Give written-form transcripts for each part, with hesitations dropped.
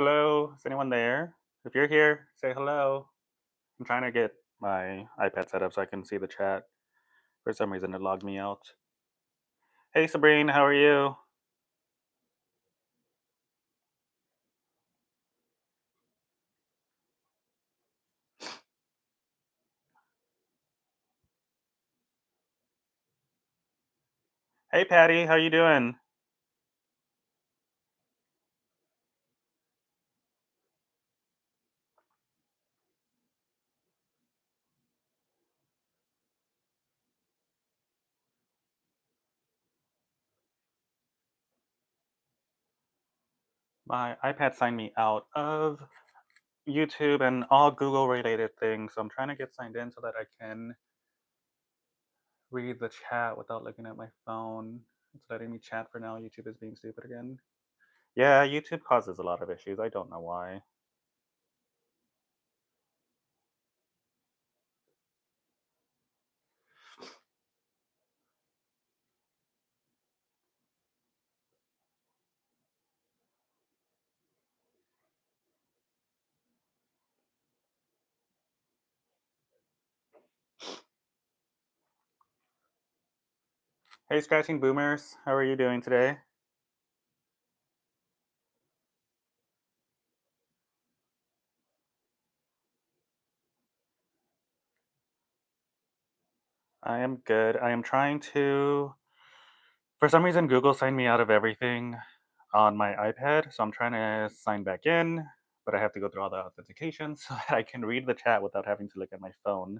Hello, is anyone there? If you're here, say hello. I'm trying to get my iPad set up so I can see the chat. For some reason, it logged me out. Hey, Sabrine, how are you? Hey, Patty, how you doing? My iPad signed me out of YouTube and all Google related things, so I'm trying to get signed in so that I can read the chat without looking at my phone. It's letting me chat for now. YouTube is being stupid again. Yeah, YouTube causes a lot of issues. I don't know why. Hey, Scratching Boomers, how are you doing today? I am good. I am trying to. For some reason, Google signed me out of everything on my iPad, so I'm trying to sign back in, but I have to go through all the authentication so that I can read the chat without having to look at my phone.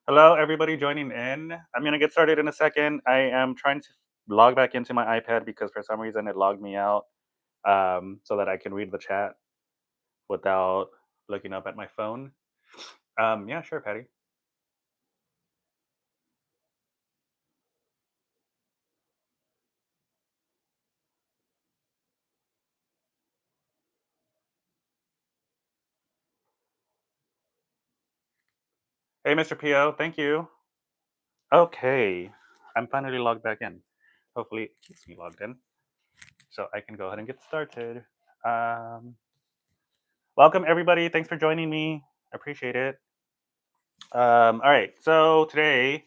Hello, everybody joining in. I'm going to get started in a second. I am trying to log back into my iPad because for some reason it logged me out so that I can read the chat without looking up at my phone. Yeah, sure, Patty. Hey, Mr. PO, thank you. Okay, I'm finally logged back in. Hopefully, it keeps me logged in so I can go ahead and get started. Um, Welcome, everybody. Thanks for joining me. I appreciate it. All right, so today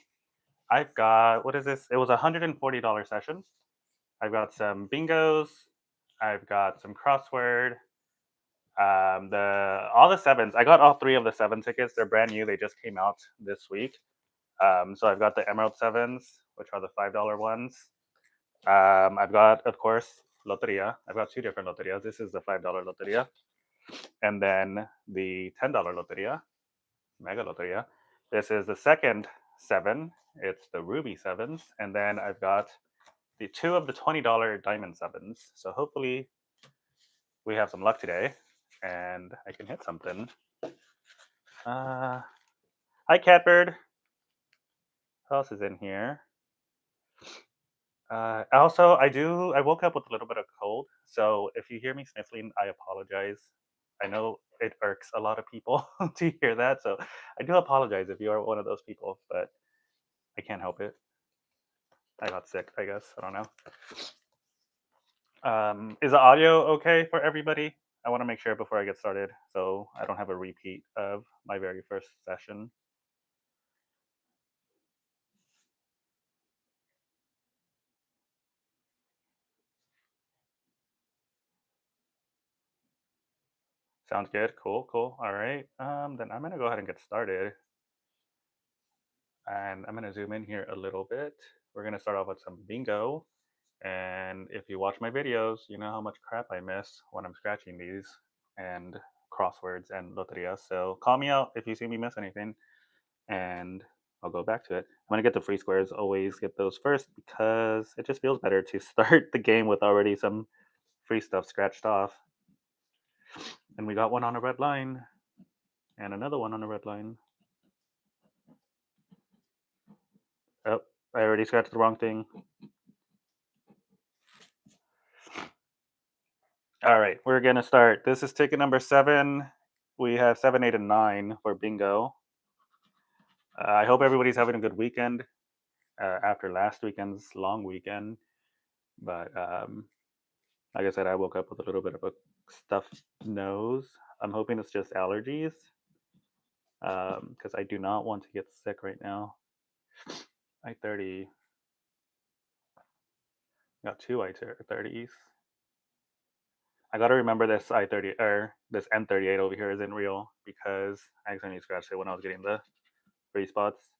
I've got what is this? It was a $140 session. I've got some bingos. I've got some crossword. The all the sevens. I got all three of the seven tickets. They're brand new. They just came out this week. So I've got the Emerald Sevens, which are the $5 ones. I've got, of course, Loteria. I've got two different Loterias. This is the $5 Loteria, and then the $10 Loteria, Mega Loteria. This is the second seven. It's the Ruby Sevens, and then I've got the two of the $20 Diamond Sevens. So hopefully we have some luck today, and I can hit something. Hi, Catbird. Who else is in here? Also, I woke up with a little bit of cold, so if you hear me sniffling, I apologize. I know it irks a lot of people to hear that, so I do apologize if you are one of those people, but I can't help it. I got sick, I guess. I don't know. Is the audio okay for everybody? I want to make sure before I get started, so I don't have a repeat of my very first session. Sounds good. Cool, cool. All right. Then I'm gonna go ahead and get started. And I'm going to zoom in here a little bit. We're going to start off with some bingo. And if you watch my videos, you know how much crap I miss when I'm scratching these and crosswords and loteria. So call me out if you see me miss anything, and I'll go back to it. I'm going to get the free squares, always get those first because it just feels better to start the game with already some free stuff scratched off. And we got one on a red line and another one on a red line. Oh, I already scratched the wrong thing. All right, we're gonna start. This is ticket number 7. We have 7, 8, and 9 for bingo. I hope everybody's having a good weekend after last weekend's long weekend. But like I said, I woke up with a little bit of a stuffed nose. I'm hoping it's just allergies because I do not want to get sick right now. I-30 got 2 I-30s. I got to remember this I-30 or this N38 over here isn't real because I accidentally scratched it when I was getting the free spots.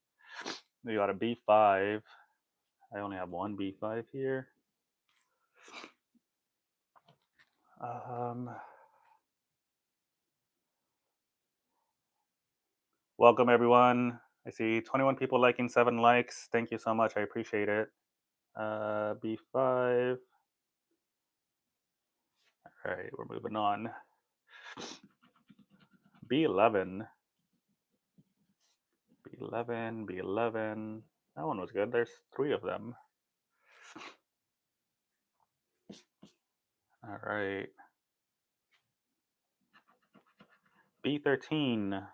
We got a B5. I only have one B5 here. Welcome everyone. I see 21 people liking, 7 likes. Thank you so much. I appreciate it. B5. All right, we're moving on. B11. B11, B11. That one was good. There's 3 of them. All right. B13.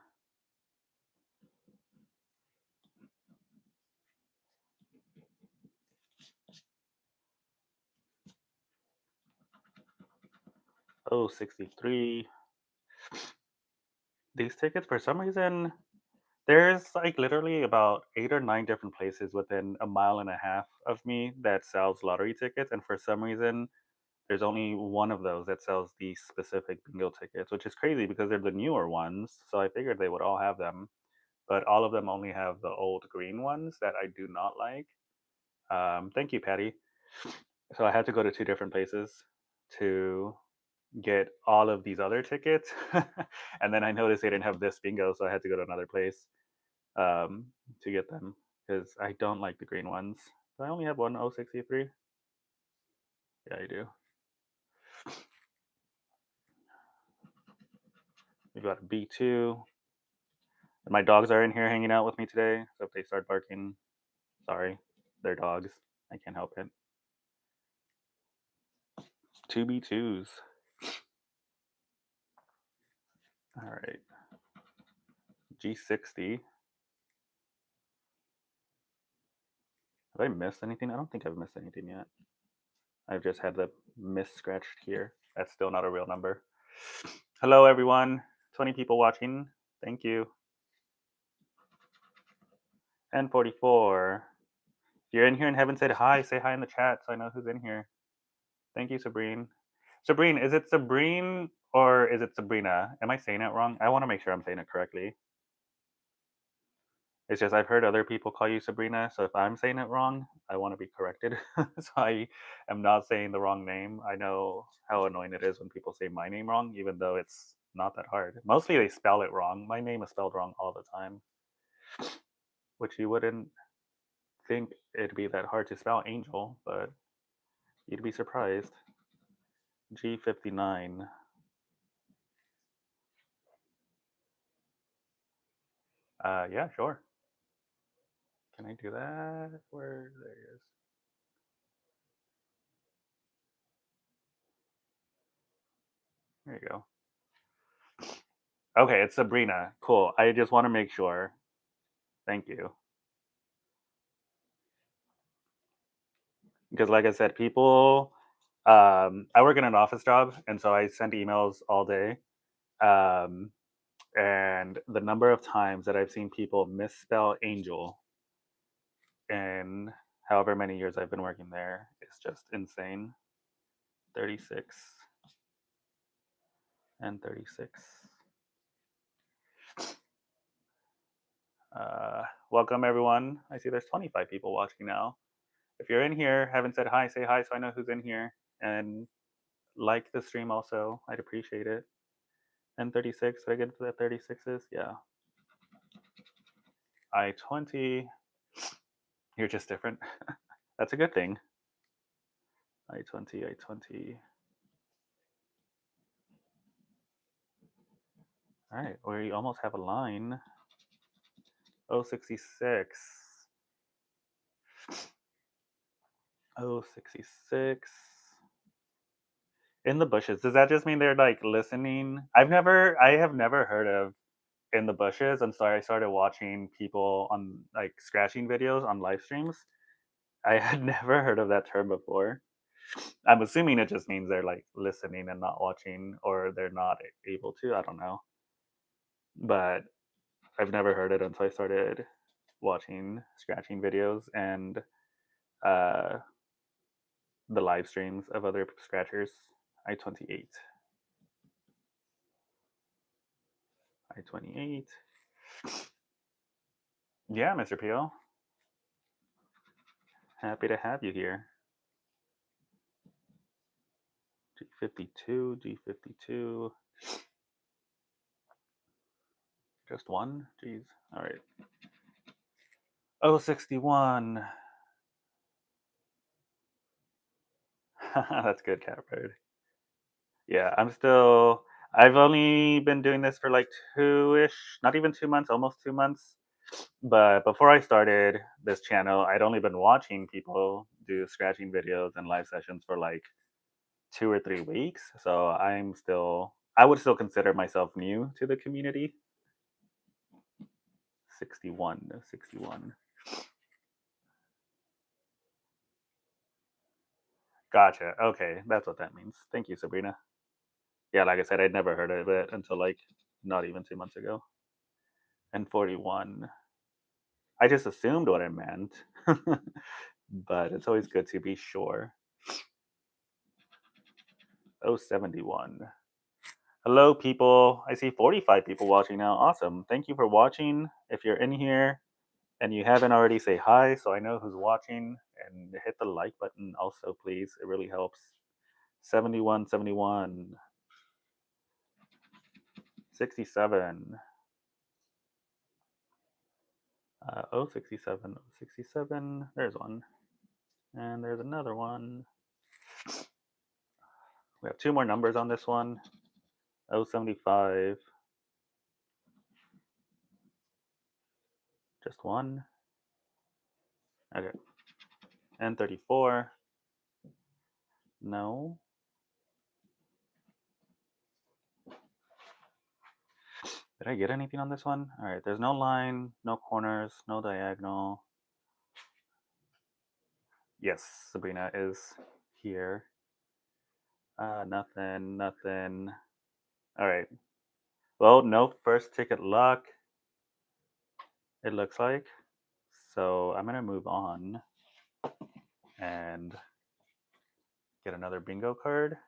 Oh, 63. These tickets, for some reason, there's like literally about 8 or 9 different places within a mile and a half of me that sells lottery tickets. And for some reason, there's only one of those that sells these specific bingo tickets, which is crazy because they're the newer ones. So I figured they would all have them. But all of them only have the old green ones that I do not like. Thank you, Patty. So I had to go to 2 different places to get all of these other tickets. And then I noticed they didn't have this bingo, so I had to go to another place to get them because I don't like the green ones. Do I only have one 063? Yeah, I do. We got a B2. And my dogs are in here hanging out with me today, so if they start barking, sorry, they're dogs. I can't help it. 2 B2s. All right. G60. Have I missed anything? I don't think I've missed anything yet. I've just had the miss scratched here. That's still not a real number. Hello, everyone. 20 people watching. Thank you. N44. If you're in here and haven't said hi, say hi in the chat so I know who's in here. Thank you, Sabrine. Sabrine, is it Sabrine or is it Sabrina? Am I saying it wrong? I want to make sure I'm saying it correctly. It's just I've heard other people call you Sabrina, so if I'm saying it wrong, I want to be corrected. So I am not saying the wrong name. I know how annoying it is when people say my name wrong, even though it's not that hard. Mostly they spell it wrong. My name is spelled wrong all the time, which you wouldn't think it'd be that hard to spell Angel, but you'd be surprised. G59. Yeah, sure. Can I do that? Where there it is. There you go. Okay, it's Sabrina. Cool. I just want to make sure. Thank you. Because, like I said, people, I work in an office job, and so I send emails all day. Um, and the number of times that I've seen people misspell angel in however many years I've been working there is just insane. 36 and 36. Welcome, everyone. I see there's 25 people watching now. If you're in here, haven't said hi, say hi so I know who's in here. And like the stream also. I'd appreciate it. And 36, did I get to the 36s? Yeah. I-20. You're just different. That's a good thing. I-20, I-20. All right, we almost have a line. 066. Oh, 66. In the bushes. Does that just mean they're like listening? I have never heard of in the bushes, and so I started watching people on like scratching videos on live streams. I had never heard of that term before. I'm assuming it just means they're like listening and not watching, or they're not able to. I don't know, but I've never heard it until I started watching scratching videos and uh, the live streams of other scratchers. I-28, I-28. Yeah, Mr. Peel, happy to have you here. G52, G52. Just one? Jeez. All right. Oh, 61. That's good, Catbird. Yeah, I've only been doing this for like two ish, not even 2 months, almost 2 months. But before I started this channel, I'd only been watching people do scratching videos and live sessions for like 2 or 3 weeks. So I would still consider myself new to the community. 61, 61. Gotcha. Okay, that's what that means. Thank you, Sabrina. Yeah, like I said, I'd never heard of it until like not even 2 months ago. And 41. I just assumed what it meant, but it's always good to be sure. Oh, 71. Hello, people. I see 45 people watching now. Awesome. Thank you for watching. If you're in here and you haven't already, say hi so I know who's watching, and hit the like button also, please. It really helps. 71, 71, 67. Oh, 67, oh, 67. There's one. And there's another one. We have two more numbers on this one. Oh, 75. Just one. Okay. And 34. No. Did I get anything on this one? All right. There's no line, no corners, no diagonal. Yes, Sabrina is here. Nothing, nothing. All right. Well, no first ticket luck, it looks like. So I'm going to move on and get another bingo card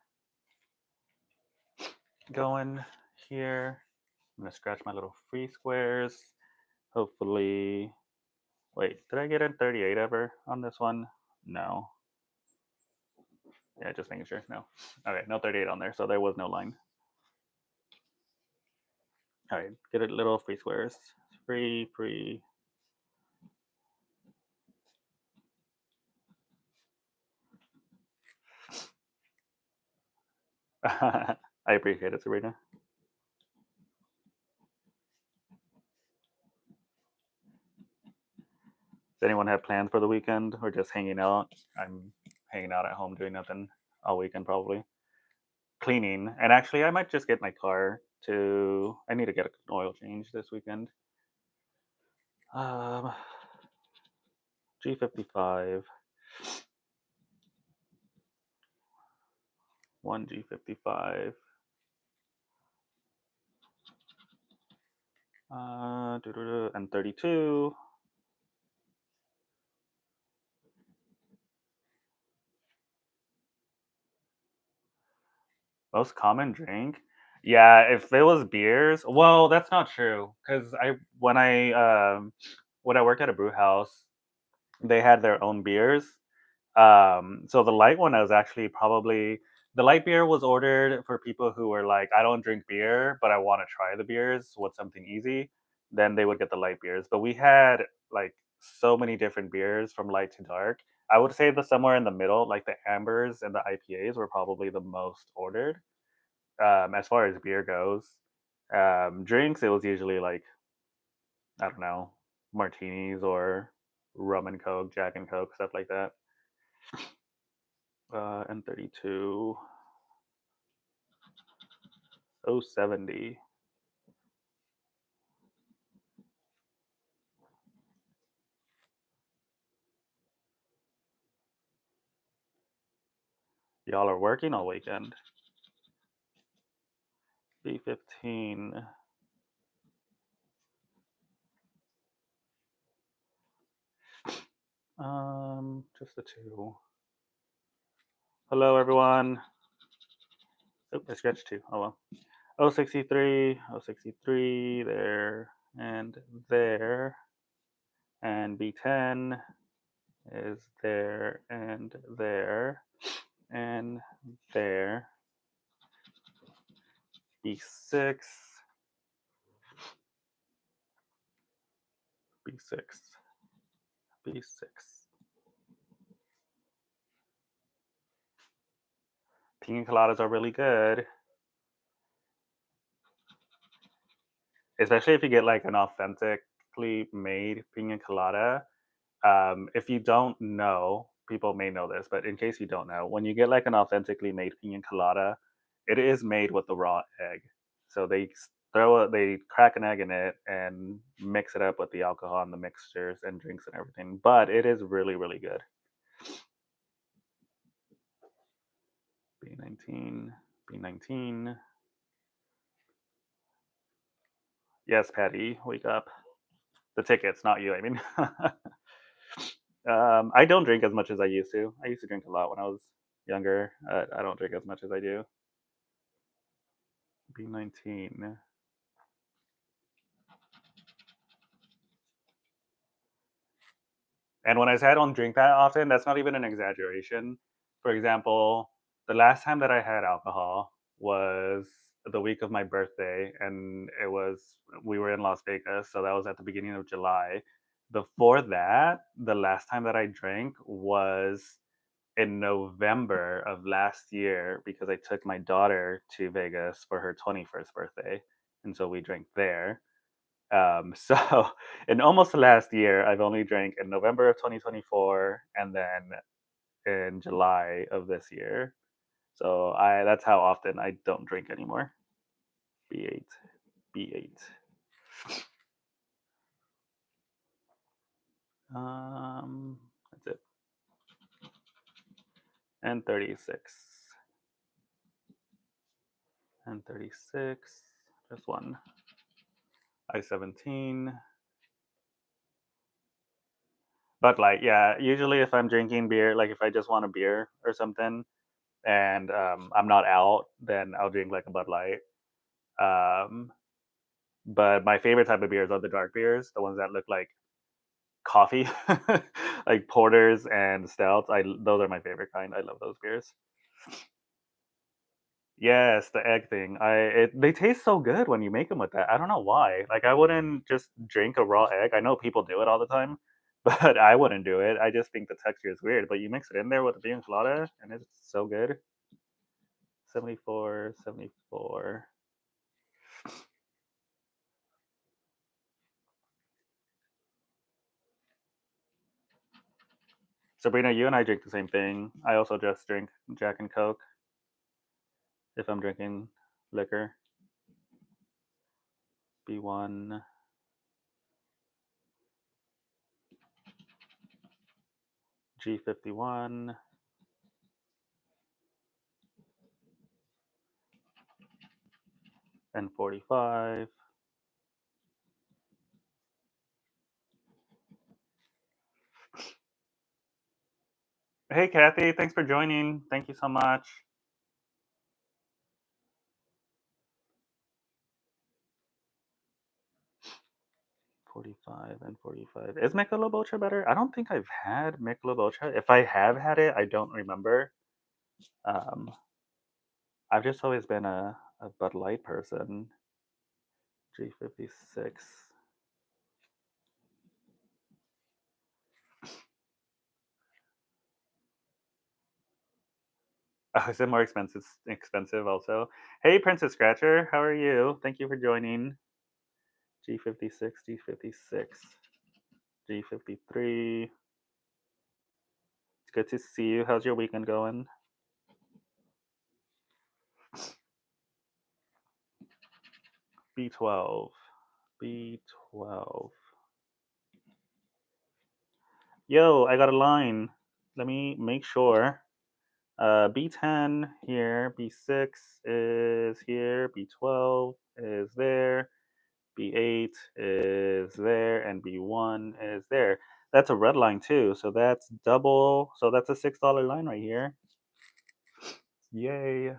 going here. I'm going to scratch my little free squares. Hopefully. Wait, did I get a 38 ever on this one? No. Yeah, just making sure. No. Okay, no 38 on there, so there was no line. All right, get a little free squares. Free, free. I appreciate it, Sabrina. Does anyone have plans for the weekend or just hanging out? I'm hanging out at home doing nothing all weekend, probably. Cleaning. And actually, I might just get my car to. I need to get an oil change this weekend. Um, G55. One G55. And 32. Most common drink? Yeah, if it was beers, well, that's not true. Cause when I worked at a brew house, they had their own beers. So the light one was actually probably the light beer was ordered for people who were like, I don't drink beer, but I want to try the beers. What's something easy? Then they would get the light beers. But we had like so many different beers from light to dark. I would say the somewhere in the middle, like the ambers and the IPAs were probably the most ordered. As far as beer goes, drinks, it was usually like, I don't know, martinis or rum and coke, Jack and Coke, stuff like that. and 32. 070. Y'all are working all weekend. B15. Just the two. Hello, everyone. Oh, I scratched two. Oh well. 063, 063, there, and there. And B10 is there, and there, and there. B6, B6, B6. Pina coladas are really good, especially if you get like an authentically made pina colada. If you don't know, people may know this, but in case you don't know, when you get like an authentically made pina colada, it is made with the raw egg. So they crack an egg in it and mix it up with the alcohol and the mixtures and drinks and everything. But it is really, really good. B19, B19. Yes, Patty, wake up. The tickets, not you. I mean, I don't drink as much as I used to. I used to drink a lot when I was younger. I don't drink as much as I do. B19. And when I say I don't drink that often, that's not even an exaggeration. For example, the last time that I had alcohol was the week of my birthday, and we were in Las Vegas, so that was at the beginning of July. Before that, the last time that I drank was in November of last year because I took my daughter to Vegas for her 21st birthday, and so we drank there. So in almost the last year, I've only drank in November of 2024 and then in July of this year. So I that's how often I don't drink anymore. B8, B8. That's it. And 36. And 36. Just one. I-17. But like, yeah, usually if I'm drinking beer, like if I just want a beer or something, and I'm not out, then I'll drink like a Bud Light. Um, But my favorite type of beers are the dark beers, the ones that look like coffee, like porters and stouts. Those are my favorite kind. I love those beers. Yes, the egg thing. They taste so good when you make them with that. I don't know why. Like I wouldn't just drink a raw egg. I know people do it all the time, but I wouldn't do it. I just think the texture is weird. But you mix it in there with the bean colada, and it's so good. 74, 74. Sabrina, you and I drink the same thing. I also just drink Jack and Coke if I'm drinking liquor. B1, G51, and 45. Hey, Kathy, thanks for joining. Thank you so much. 45 and 45. Is Michelob Ultra better? I don't think I've had Michelob Ultra. If I have had it, I don't remember. Um, I've just always been a Bud Light person. G56. Oh, is it more expensive? Expensive also. Hey, Princess Scratcher, how are you? Thank you for joining. G56, G56, G53. It's good to see you. How's your weekend going? B12. B12. Yo, I got a line. Let me make sure. B10 here, B6 is here, B12 is there, B8 is there, and B1 is there. That's a red line too, so that's double. So that's a $6 line right here. Yay!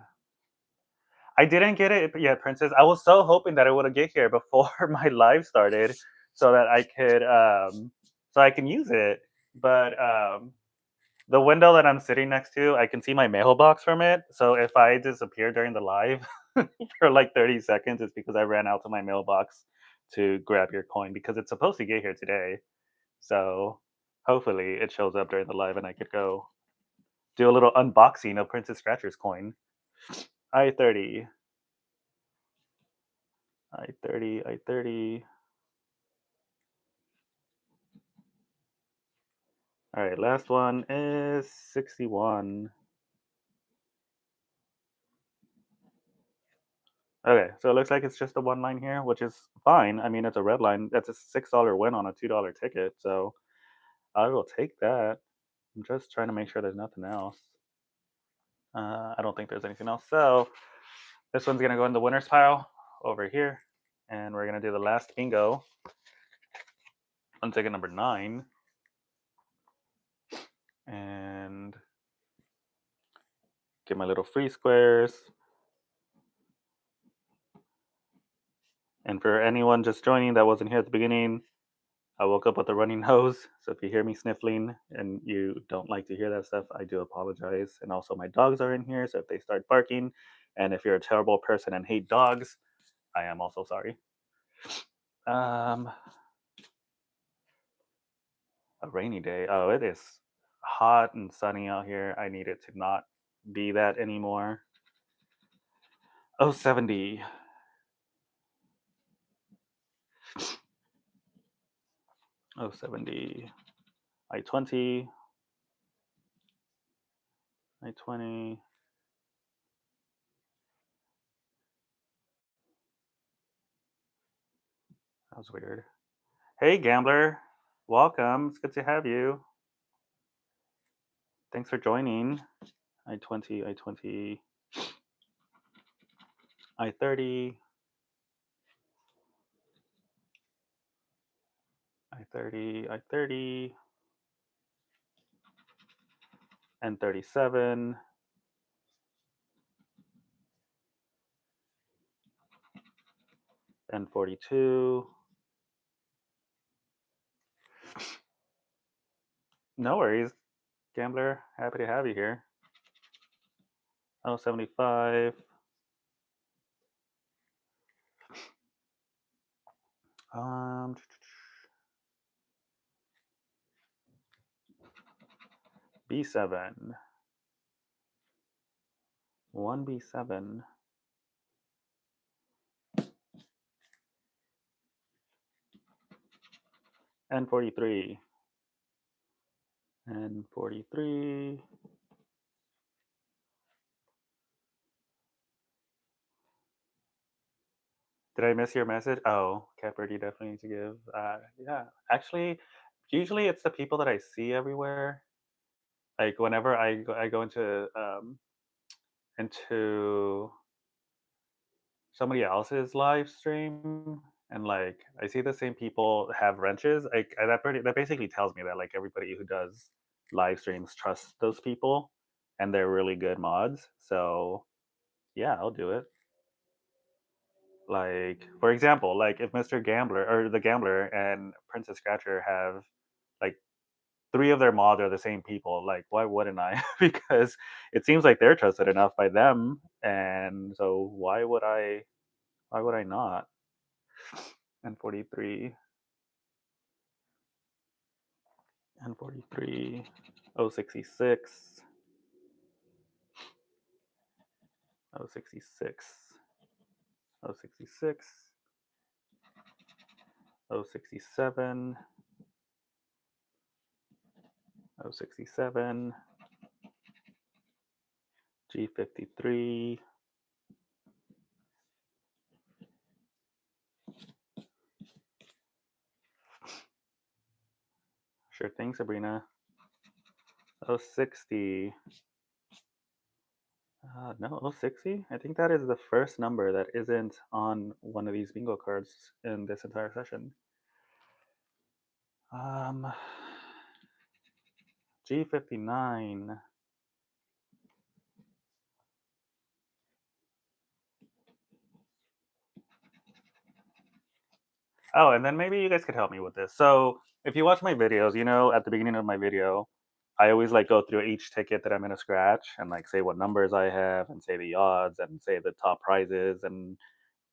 I didn't get it yet, Princess. I was so hoping that it would get here before my live started, so that so I can use it. But the window that I'm sitting next to, I can see my mailbox from it. So if I disappear during the live for like 30 seconds, it's because I ran out to my mailbox to grab your coin because it's supposed to get here today. So hopefully it shows up during the live and I could go do a little unboxing of Princess Scratcher's coin. I 30, I 30. All right, last one is 61. Okay, so it looks like it's just a one line here, which is fine. I mean, it's a red line. That's a $6 win on a $2 ticket. So I will take that. I'm just trying to make sure there's nothing else. I don't think there's anything else. So this one's going to go in the winner's pile over here. And we're going to do the last bingo on ticket number 9. And get my little free squares. And for anyone just joining that wasn't here at the beginning, I woke up with a runny nose. So if you hear me sniffling and you don't like to hear that stuff, I do apologize. And also, my dogs are in here. So if they start barking, and if you're a terrible person and hate dogs, I am also sorry. A rainy day. Oh, it is hot and sunny out here. I need it to not be that anymore. Oh, 70. Oh, 70. I 20. I 20. That was weird. Hey, gambler. Welcome. It's good to have you. Thanks for joining. I 20. I 20. I 30. I 30. I 30. And 37. And 42. No worries, gambler. Happy to have you here. Oh, 75. Um, B7. 1B7. And 43. And 43. Did I miss your message? Oh, Capricorn, you definitely need to give. Yeah, actually, usually it's the people that I see everywhere. Like whenever I go into somebody else's live stream, and like I see the same people have wrenches. Like that basically tells me that like everybody who does live streams trusts those people, and they're really good mods. So yeah, I'll do it. Like for example, like if Mr. Gambler or the Gambler and Princess Scratcher have like three of their mods are the same people, like why wouldn't I? Because it seems like they're trusted enough by them, and so why would I not? And 43. And 43. Oh, 66. Oh, 66. Oh, 66. Oh, 67. Oh, 67. G53. Sure thing, Sabrina. Oh, 60. No, oh, 60? I think that is the first number that isn't on one of these bingo cards in this entire session. Um, G59. Oh, and then maybe you guys could help me with this. So, if you watch my videos, at the beginning of my video, I always like go through each ticket that I'm gonna scratch and like say what numbers I have and say the odds and say the top prizes and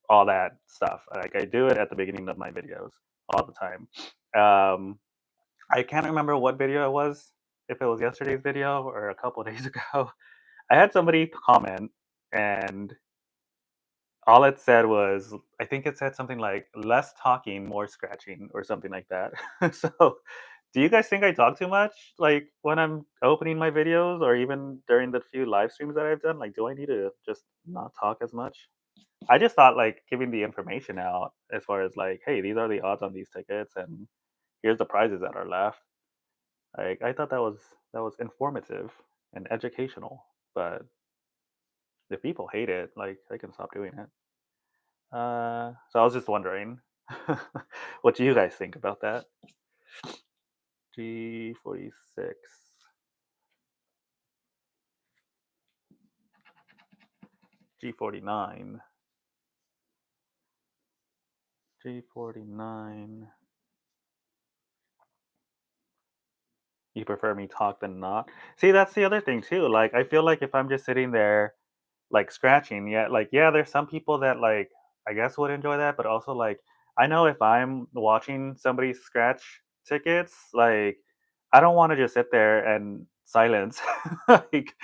all that stuff. Like I do it at the beginning of my videos all the time. Um, I can't remember what video it was, if it was yesterday's video or a couple of days ago. I had somebody comment and all it said was, I think it said something like less talking, more scratching, or something like that. So, do you guys think I talk too much? Like when I'm opening my videos or even during the few live streams that I've done? Like, do I need to just not talk as much? I just thought like giving the information out as far as like, hey, these are the odds on these tickets and here's the prizes that are left. Like I thought that was informative and educational. But if people hate it, like I can stop doing it. So I was just wondering, what do you guys think about that? G46, G49, G49. You prefer me talk than not? See, that's the other thing too. Like, I feel like if I'm just sitting there, like scratching, yeah, like yeah, there's some people that like I guess would enjoy that, but also like I know if I'm watching somebody scratch tickets, like I don't want to just sit there and silence like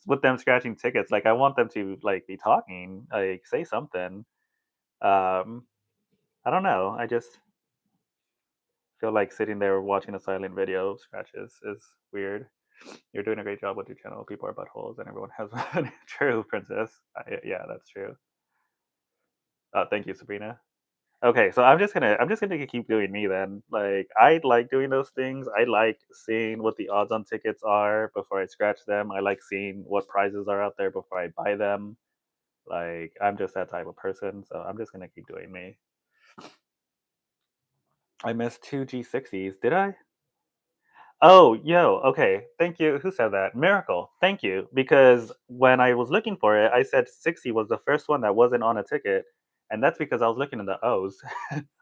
with them scratching tickets. Like I want them to like be talking, like say something. Um, I don't know. I just feel like sitting there watching a silent video of scratches is weird. You're doing a great job with your channel. People are buttholes, and everyone has one. True, princess. Yeah, that's true. Thank you, Sabrina. Okay, so I'm just gonna keep doing me then. Like I like doing those things. I like seeing what the odds on tickets are before I scratch them. I like seeing what prizes are out there before I buy them. Like I'm just that type of person. So I'm just gonna keep doing me. I missed two G60s. Did I? Oh, yo, okay. Thank you. Who said that? Miracle. Thank you. Because when I was looking for it, I said 60 was the first one that wasn't on a ticket. And that's because I was looking in the O's,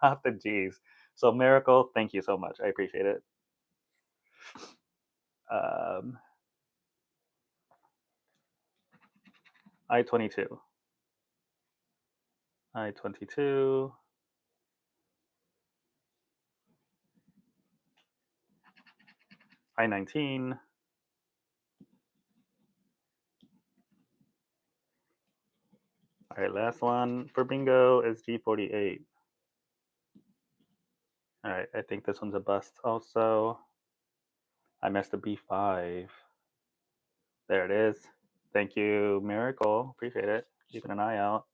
not the G's. So, Miracle, thank you so much. I appreciate it. Um, I-22. I-22. I-19. All right, last one for bingo is G48. All right, I think this one's a bust also. I missed a B5. There it is. Thank you, Miracle. Appreciate it. Keeping an eye out.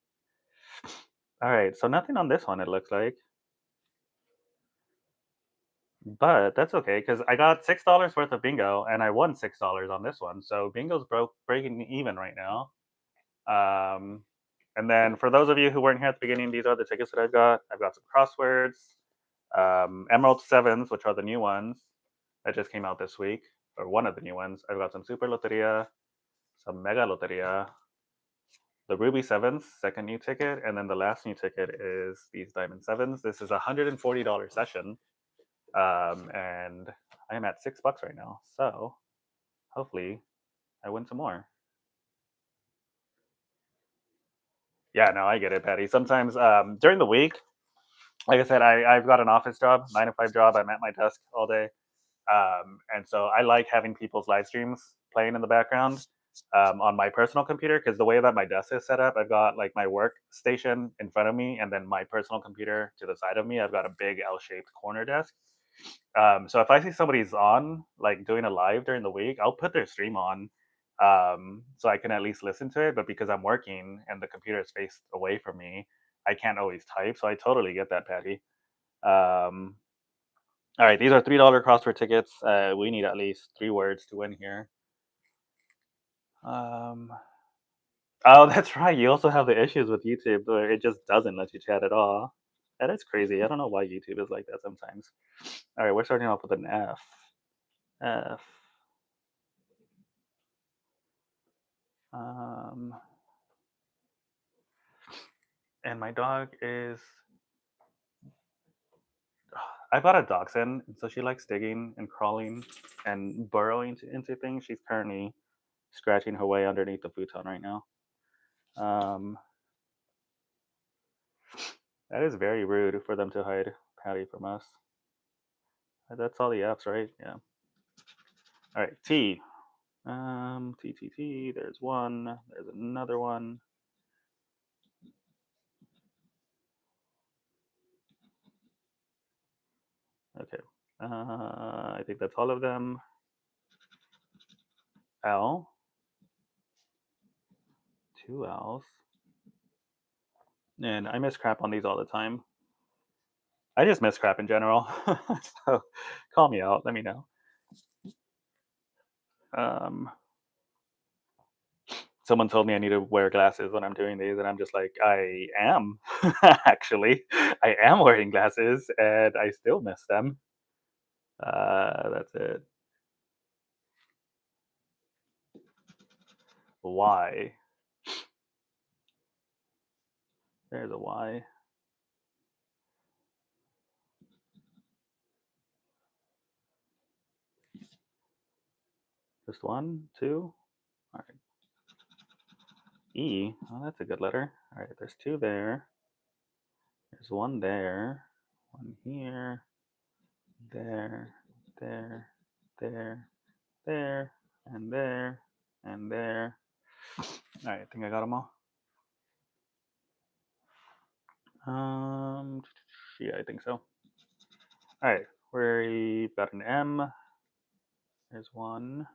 All right, so nothing on this one, it looks like. But that's okay because I got $6 worth of bingo and I won $6 on this one. So bingo's breaking even right now. Um, and then for those of you who weren't here at the beginning, these are the tickets that I've got. I've got some crosswords, Emerald Sevens, which are the new ones that just came out this week, or one of the new ones. I've got some Super Loteria, some Mega Loteria, the Ruby Sevens, second new ticket, and then the last new ticket is these Diamond Sevens. This is a $140 session, and I am at $6 right now. So hopefully, I win some more. Yeah, no, I get it, Patty. Sometimes during the week, like I said, I've got an office job, 9 to 5 job. I'm at my desk all day. And so I like having people's live streams playing in the background on my personal computer because the way that my desk is set up, I've got like my workstation in front of me and then my personal computer to the side of me. I've got a big L-shaped corner desk. So if I see somebody's on, like doing a live during the week, I'll put their stream on so I can at least listen to it. But because I'm working and the computer is faced away from me, I can't always type. So I totally get that, Patty. Um, All right, these are $3 crossword tickets. We need at least 3 words to win here. Um, oh, that's right. You also have the issues with YouTube where it just doesn't let you chat at all. That is crazy. I don't know why YouTube is like that sometimes. All right, we're starting off with an F. F. Um, and my dog is. I bought a dachshund, and so she likes digging and crawling and burrowing into things. She's currently scratching her way underneath the futon right now. Um, that is very rude for them to hide Patty from us. That's all the F's, right? Yeah. All right, T. T, T, T. There's one. There's another one. Okay. I think that's all of them. L. 2 L's. And I miss crap on these all the time. I just miss crap in general. So call me out. Let me know. Um, someone told me I need to wear glasses when I'm doing these, and I'm just like, I am. Actually, I am wearing glasses, and I still miss them. That's it. Y. There's a Y. Just one, two. All right. E. Oh, that's a good letter. All right. There's two there. There's one there. One here. There. There. There. There. And there. And there. All right. I think I got them all. Yeah, I think so. All right. We've got an M. There's one.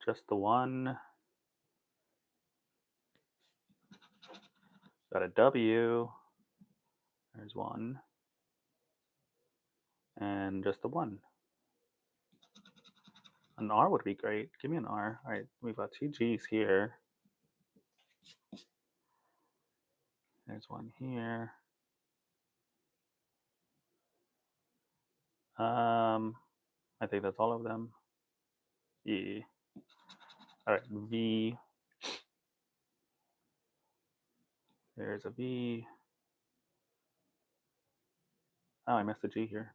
Just the one. Got a W. There's one. And just the one. An R would be great. Give me an R. All right. We've got two G's here. There's one here. I think that's all of them. Yeah. All right. V. There's a V. Oh, I missed a G here.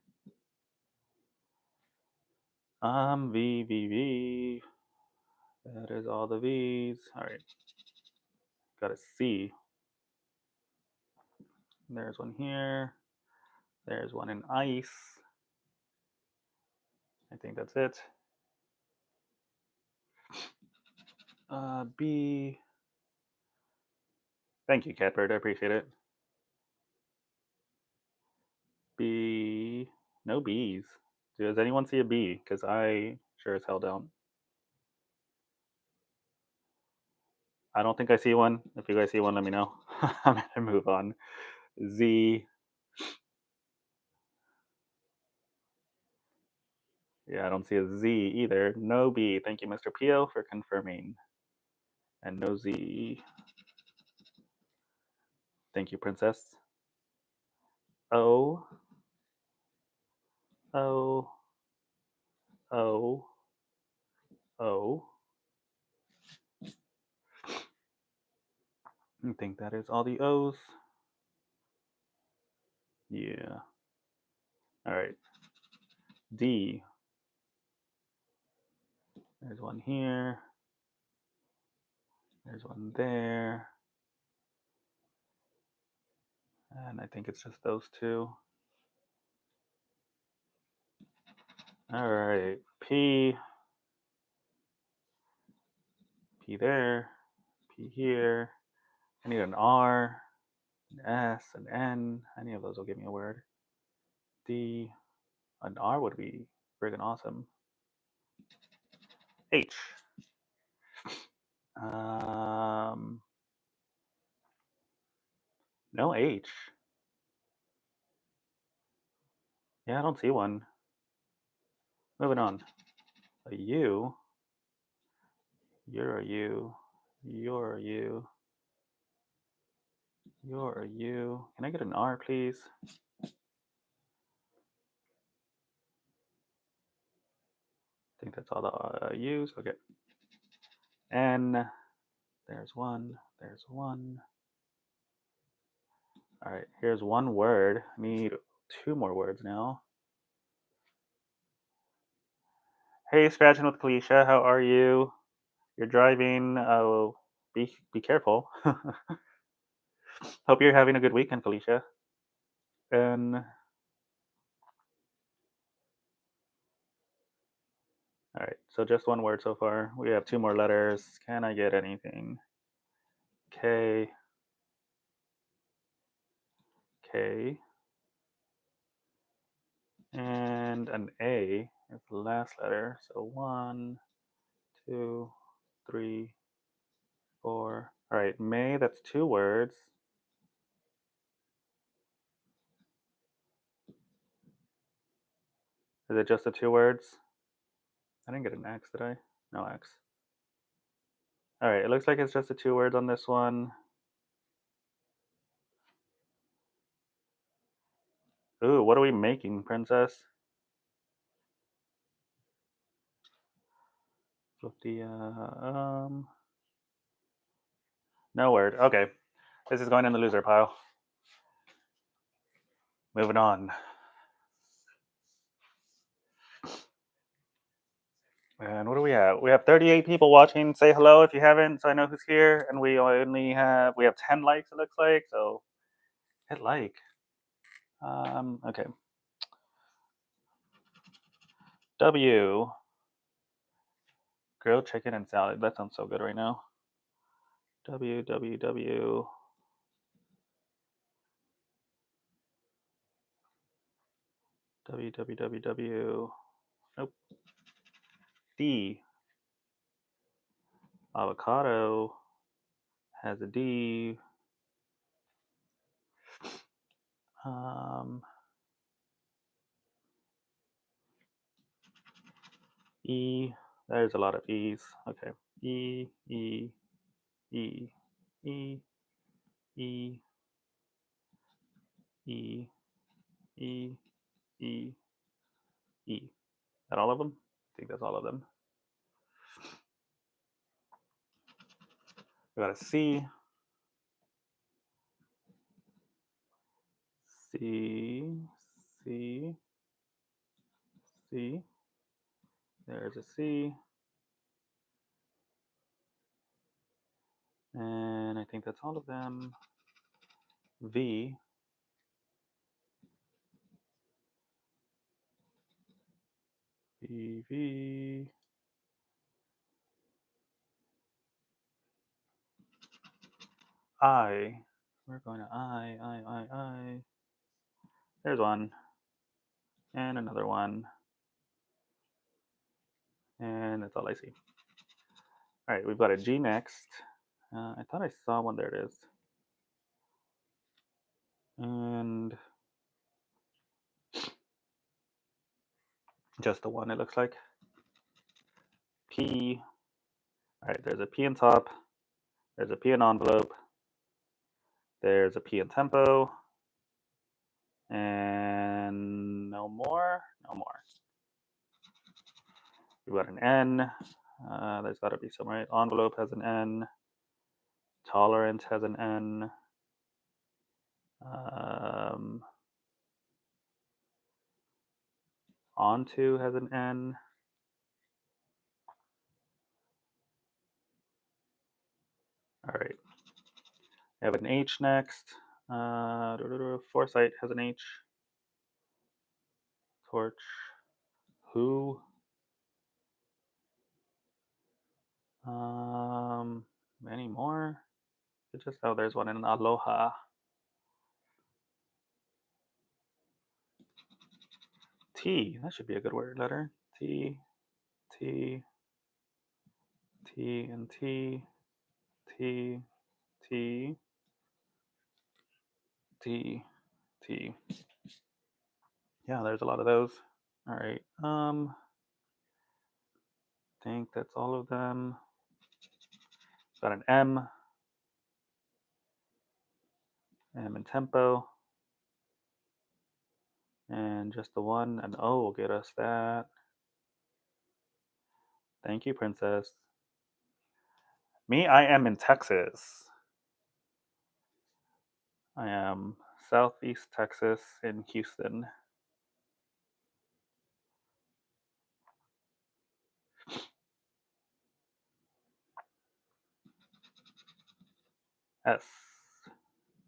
V, V, V. That is all the V's. All right. Got a C. There's one here. There's one in ice. I think that's it. B. Thank you, Catbird. I appreciate it. B. No B's. Does anyone see a B? Because I sure as hell don't. I don't think I see one. If you guys see one, let me know. I'm gonna move on. Z. Yeah, I don't see a Z either. No B. Thank you, Mr. Pio, for confirming. And no Z. Thank you, Princess. O. O. O. O. I think that is all the O's. Yeah. All right. D. There's one here. There's one there. And I think it's just those two. All right. P. P there. P here. I need an R, an S, an N. Any of those will give me a word. D. An R would be friggin' awesome. H. No H. Yeah, I don't see one. Moving on. A U. You're a U. You're a U. You're a U. Can I get an R, please? I think that's all the U's. Okay. N. There's one. There's one. All right. Here's one word. I need two more words now. Hey, Scratching with Kalisha. How are you? You're driving. Oh, be careful. Hope you're having a good weekend, Kalisha. And all right, so just one word so far. We have two more letters. Can I get anything? K, K, and an A is the last letter. So one, two, three, four. All right, May, that's two words. Is it just the two words? I didn't get an X, did I? No X. All right, it looks like it's just the two words on this one. Ooh, what are we making, princess? Loteria. No word. Okay, this is going in the loser pile. Moving on. And what do we have? We have 38 people watching. Say hello if you haven't, so I know who's here. And we have 10 likes. It looks like, so hit like. Okay. W, grilled chicken and salad. That sounds so good right now. W W W W W W W. Nope. D, avocado has a D. E. There's a lot of E's. Okay. E E E E E E E E E. That all of them? I think that's all of them. We got a C. C. C. C. There's a C. And I think that's all of them. V. V. V. I. We're going to I. There's one. And another one. And that's all I see. All right, we've got a G next. I thought I saw one. There it is. And just the one, it looks like. P. All right, there's a P in top. There's a P in envelope. There's a P in tempo. And no more. No more. We've got an N. There's got to be some, right? Envelope has an N. Tolerance has an N. Onto has an N. All right. We have an H next. Foresight has an H. Torch. Who? Any more? It just there's one in Aloha. T. That should be a good word letter. T. T. T and T. T. T. T. T. Yeah, there's a lot of those. All right. Think that's all of them. Got an M in tempo, and just the one. An O will get us that. Thank you, princess. Me, I am in Texas. I am Southeast Texas in Houston. S,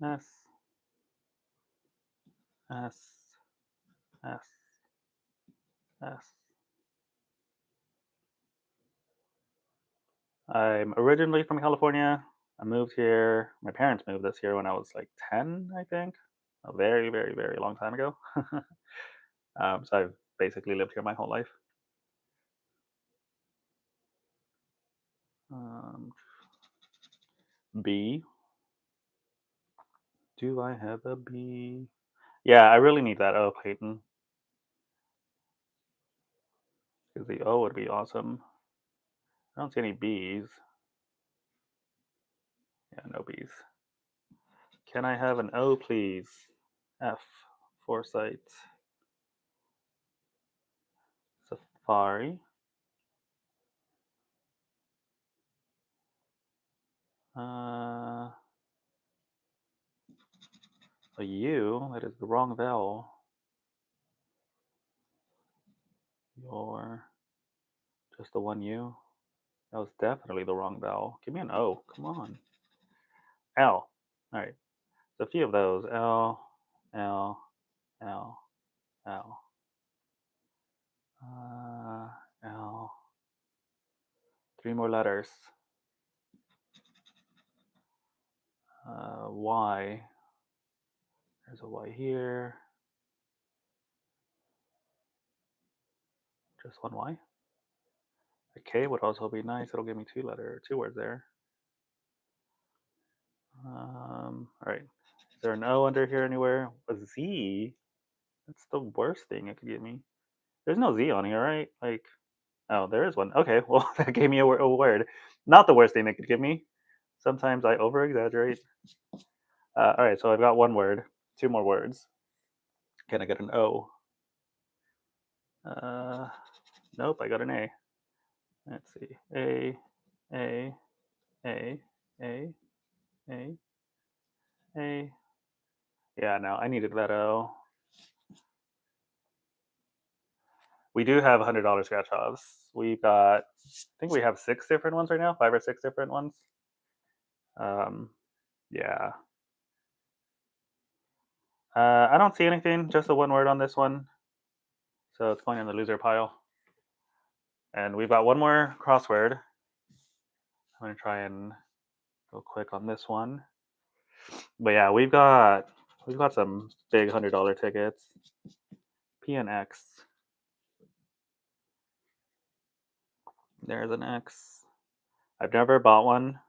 S, S, S, S. I'm originally from California. I moved here. My parents moved this year when I was like 10, I think. A very, very, very long time ago. So I've basically lived here my whole life. Um, B. Do I have a B? Yeah, I really need that O, Peyton. Because the O would be awesome. I don't see any B's. Yeah, no B's. Can I have an O, please? F. Foresight. Safari. A U. That is the wrong vowel. Your. Just the one U. That was definitely the wrong vowel. Give me an O. Come on. L. All right. So a few of those. L. L. L. L. L. Three more letters. Y. There's a Y here. Just one Y. A K would also be nice. It'll give me two words there. All right. Is there an O under here anywhere? A Z? That's the worst thing it could give me. There's no Z on here, right? Like, oh, there is one. Okay, well, that gave me a word. Not the worst thing they could give me. Sometimes I over exaggerate. All right, so I've got one word, two more words. Can I get an O? Nope, I got an A. Let's see. A, A, A, A, A, A. Yeah, no, I needed that O. We do have $100 scratch offs. We've got, I think we have 6 different ones right now, 5 or 6 different ones. Yeah. I don't see anything, just the one word on this one. So it's going in the loser pile. And we've got one more crossword. I'm going to try and go quick on this one. But yeah, we've got some big $100 tickets. P and X. There's an X. I've never bought one.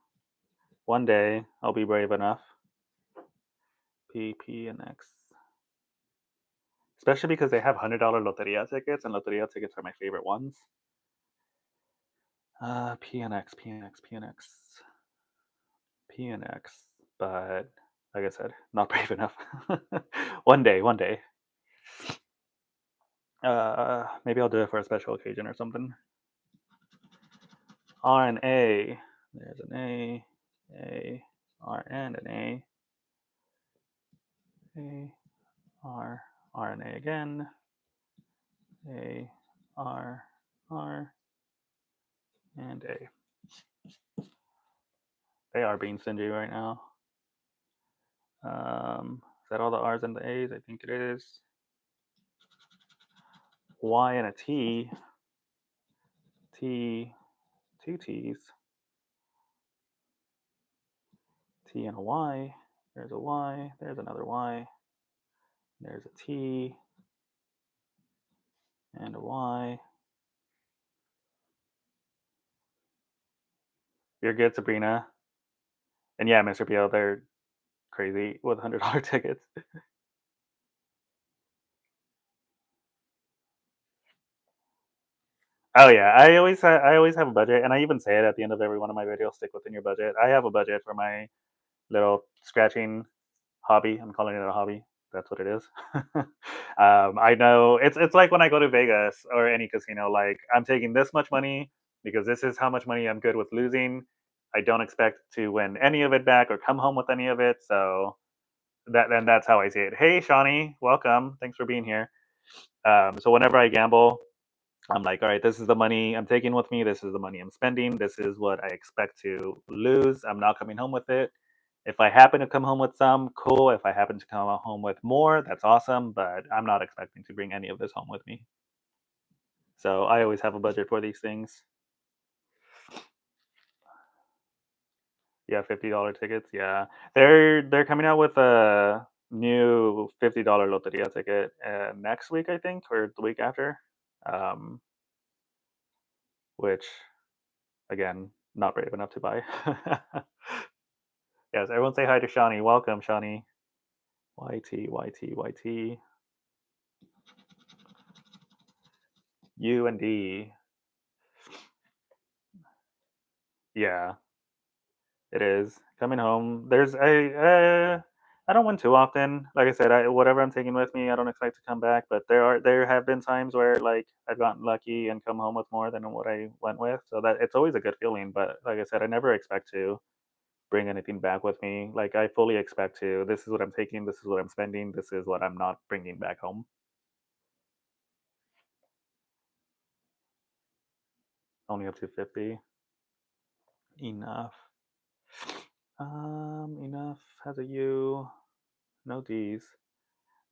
One day I'll be brave enough. P and X. Especially because they have $100 Loteria tickets, and Loteria tickets are my favorite ones. P and X. But like I said, not brave enough. One day. Maybe I'll do it for a special occasion or something. R and A. There's an A, R and an A. A, R, R and A again. A, R, and A. They are being stingy right now. Is that all the R's and the A's? I think it is. Y and a T. T, two T's. T and a Y. There's a Y. There's another Y. There's a T and a Y. You're good, Sabrina. And yeah, Mr. Pio, they're crazy with $100 tickets. Oh yeah, I always have a budget, and I even say it at the end of every one of my videos. Stick within your budget. I have a budget for my little scratching hobby. I'm calling it a hobby. That's what it is. I know it's like when I go to Vegas or any casino. Like I'm taking this much money because this is how much money I'm good with losing. I don't expect to win any of it back or come home with any of it. So that's how I see it. Hey, Shawnee, welcome. Thanks for being here. So whenever I gamble, I'm like, all right, this is the money I'm taking with me. This is the money I'm spending. This is what I expect to lose. I'm not coming home with it. If I happen to come home with some, cool. If I happen to come home with more, that's awesome. But I'm not expecting to bring any of this home with me. So I always have a budget for these things. Yeah, $50 tickets. Yeah, they're coming out with a new $50 Loteria ticket next week, I think, or the week after. Um, which again, not brave enough to buy. Yes, everyone say hi to Shawnee. Welcome, Shawnee. YT, YT, YT. U and D. Yeah, it is. Coming home. I don't win too often. Like I said, whatever I'm taking with me, I don't expect to come back. But there have been times where like I've gotten lucky and come home with more than what I went with. So that it's always a good feeling. But like I said, I never expect to bring anything back with me. Like I fully expect to. This is what I'm taking. This is what I'm spending. This is what I'm not bringing back home. Only up to 50. Enough. Enough has a U. No D's.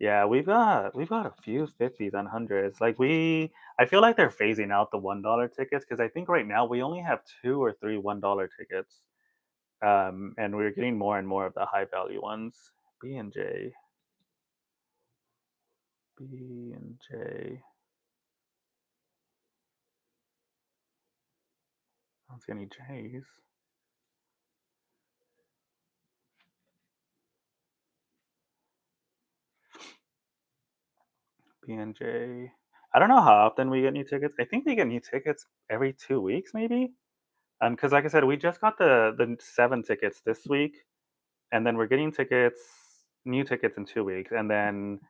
Yeah, we've got a few 50s and hundreds. I feel like they're phasing out the $1 tickets because I think right now we only have two or three $1 tickets. And we're getting more and more of the high value ones. B and J, B and J. I don't see any J's. B and J. I don't know how often we get new tickets. I think we get new tickets every 2 weeks, maybe. Because like I said, we just got the seven tickets this week, and then we're getting new tickets in 2 weeks, and then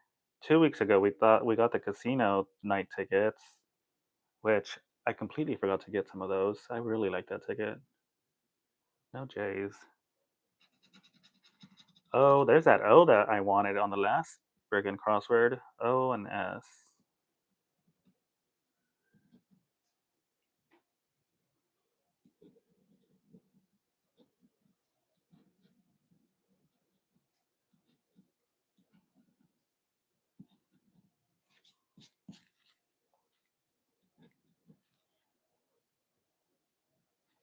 2 weeks ago we thought we got the casino night tickets, which I completely forgot to get some of those. I really like that ticket. No J's. Oh, there's that O that I wanted on the last friggin' crossword. O and S.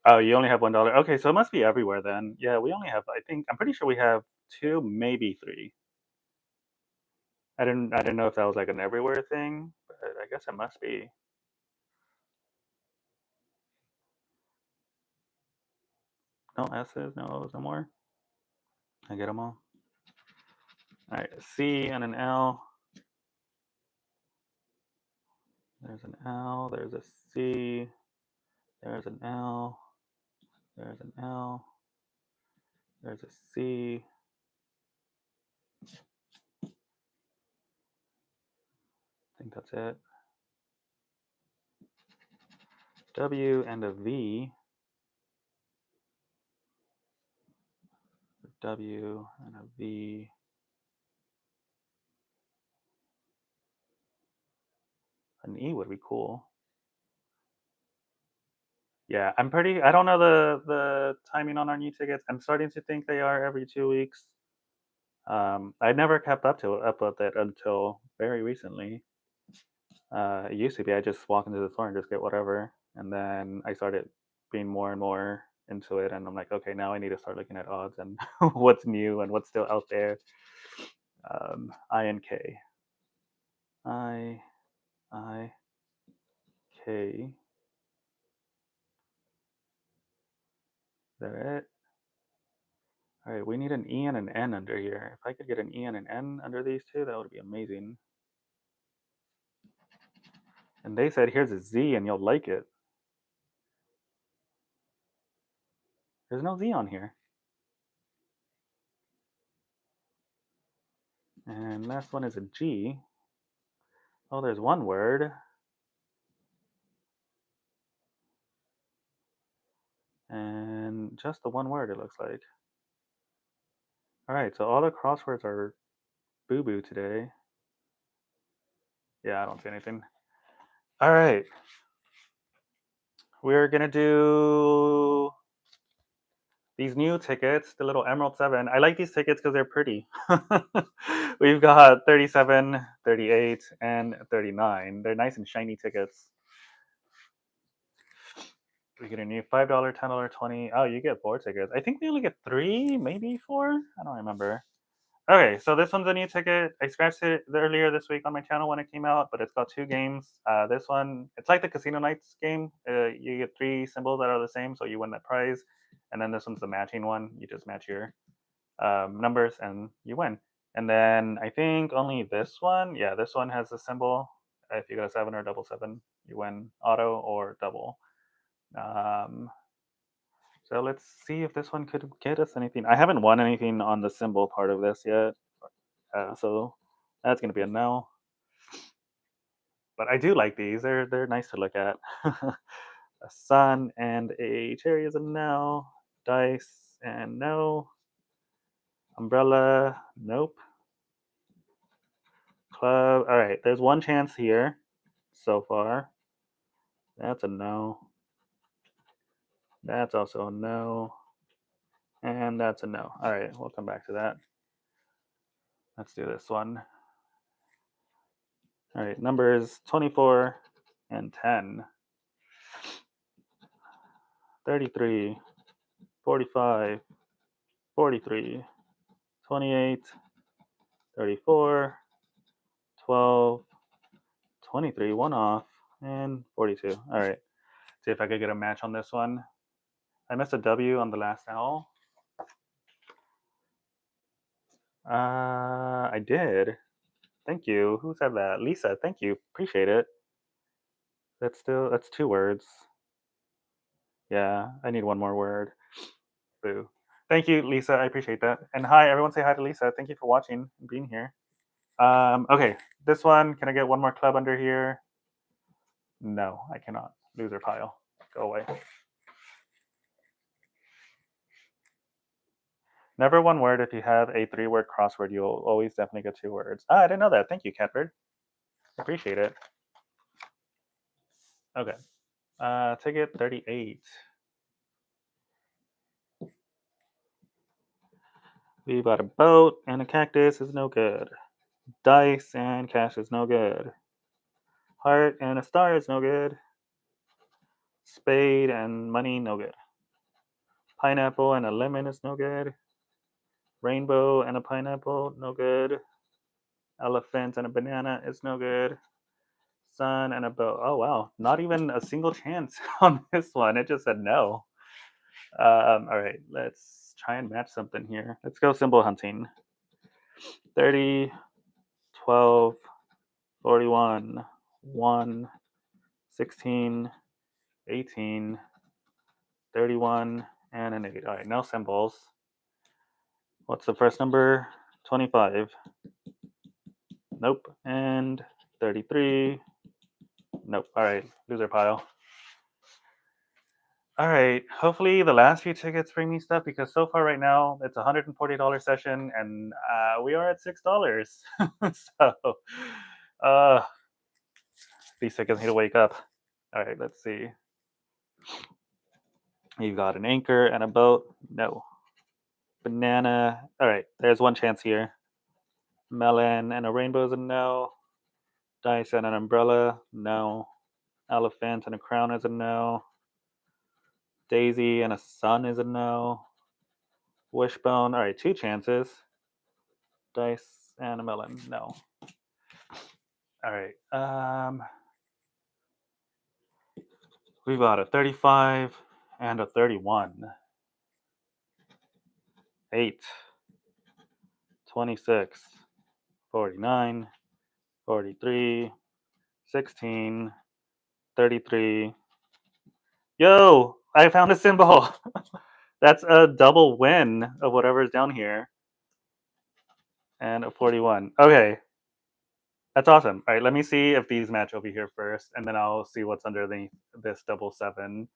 Oh, you only have $1. Okay, so it must be everywhere then. Yeah, we only have. I'm pretty sure we have two, maybe three. I didn't know if that was like an everywhere thing, but I guess it must be. No S's, no O's, no more. I get them all. All right, a C and an L. There's an L. There's a C. There's an L. There's an L. There's a C. I think that's it. W and a V. W and a V. An E would be cool. Yeah, I don't know the timing on our new tickets. I'm starting to think they are every 2 weeks. I never kept up with it until very recently. It used to be I just walk into the store and just get whatever, and then I started being more and more into it, and I'm like, okay, now I need to start looking at odds and what's new and what's still out there. I and K, I K. Is that it? All right, we need an E and an N under here. If I could get an E and an N under these two, that would be amazing. And they said, here's a Z and you'll like it. There's no Z on here. And last one is a G. Oh, there's one word. And just the one word, it looks like. All right, so all the crosswords are boo boo today. Yeah, I don't see anything. All right. We're going to do these new tickets, the little Emerald 7. I like these tickets because they're pretty. We've got 37, 38, and 39. They're nice and shiny tickets. We get a new $5, $10, 20. Oh, you get 4 tickets. I think we only get 3, maybe 4. I don't remember. Okay, so this one's a new ticket. I scratched it earlier this week on my channel when it came out, but it's got 2 games. This one, it's like the Casino Nights game. You get 3 symbols that are the same, so you win that prize. And then this one's the matching one. You just match your numbers and you win. And then I think only this one, yeah, this one has a symbol. If you got a 7 or double 7, you win auto or double. So let's see if this one could get us anything. I haven't won anything on the symbol part of this yet, so that's gonna be a no. But I do like these. They're nice to look at. A sun and a cherry is a no. Dice and no. Umbrella, nope. Club. All right, there's one chance here so far. That's a no. That's also a no. And that's a no. All right, we'll come back to that. Let's do this one. All right, numbers 24 and 10. 33, 45, 43, 28, 34, 12, 23, one off, and 42. All right, see if I could get a match on this one. I missed a W on the last owl. I did. Thank you. Who said that? Lisa, thank you. Appreciate it. That's 2 words. Yeah, I need one more word. Boo. Thank you, Lisa. I appreciate that. And hi, everyone. Say hi to Lisa. Thank you for watching and being here. Okay, this one. Can I get one more club under here? No, I cannot. Loser pile. Go away. Never one word. If you have a 3-word crossword, you'll always definitely get 2 words. I didn't know that. Thank you, Catbird. Appreciate it. Okay. Ticket 38. We bought a boat and a cactus is no good. Dice and cash is no good. Heart and a star is no good. Spade and money, no good. Pineapple and a lemon is no good. Rainbow and a pineapple, no good. Elephant and a banana is no good. Sun and a bow. Oh wow, not even a single chance on this one. It just said no. All right, let's try and match something here. Let's go symbol hunting. 30, 12, 41, 1, 16, 18, 31, and an 8. All right, no symbols. What's the first number? 25. Nope. And 33. Nope. All right, loser pile. All right, hopefully the last few tickets bring me stuff because so far right now it's a $140 session and we are at $6. So these tickets need to wake up. All right, let's see. You've got an anchor and a boat. No. Banana. All right, there's one chance here. Melon and a rainbow is a no. Dice and an umbrella. No. Elephant and a crown is a no. Daisy and a sun is a no. Wishbone. All right, 2 chances. Dice and a melon. No. All right. We've got a 35 and a 31. 8. 26. 49. 43. 16. 33. Yo, I found a symbol. That's a double win of whatever's down here. And a 41. Okay. That's awesome. All right, let me see if these match over here first, and then I'll see what's underneath this double seven.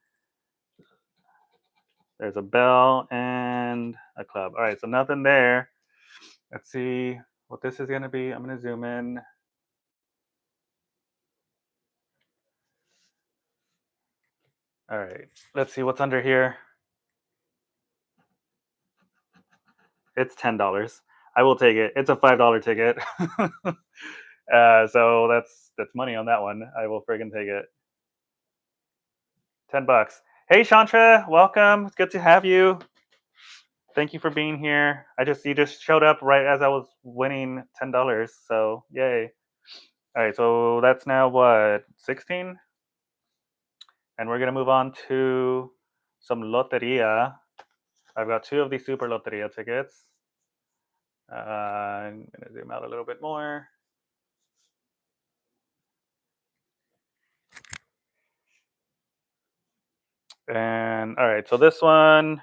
There's a bell and a club. All right, so nothing there. Let's see what this is going to be. I'm going to zoom in. All right, let's see what's under here. It's $10. I will take it. It's a $5 ticket. So that's money on that one. I will friggin' take it. $10. Hey Chantra, welcome. It's good to have you. Thank you for being here. You just showed up right as I was winning $10. So yay. All right, so that's now what, 16? And we're gonna move on to some Loteria. I've got two of these Super Loteria tickets. I'm gonna zoom out a little bit more. And all right, so this one,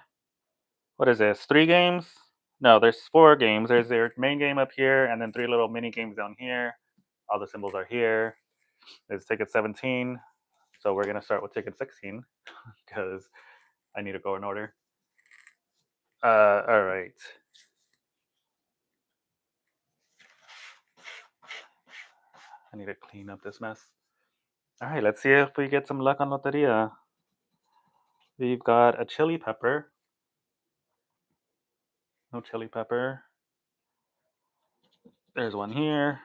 what is this? 3 games? No, there's 4 games. There's their main game up here, and then 3 little mini games down here. All the symbols are here. There's ticket 17. So we're gonna start with ticket 16 because I need to go in order. All right. I need to clean up this mess. All right, let's see if we get some luck on Loteria. We've got a chili pepper. No chili pepper. There's one here.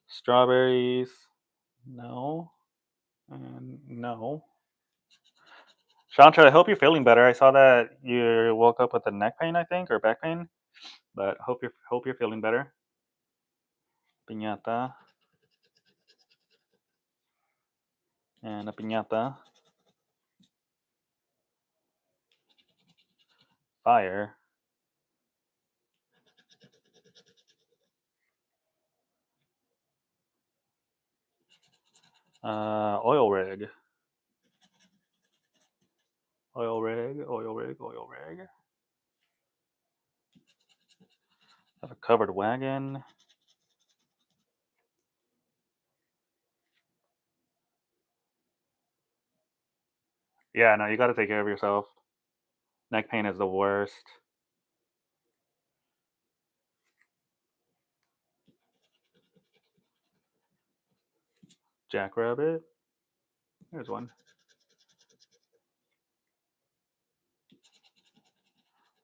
Strawberries. No. And no. Chantra, I hope you're feeling better. I saw that you woke up with a neck pain, I think, or back pain. But hope you're feeling better. Piñata. And a piñata. Fire. Oil rig. Oil rig, oil rig, oil rig. Have a covered wagon. Yeah, no, you got to take care of yourself. Neck pain is the worst. Jackrabbit. There's one.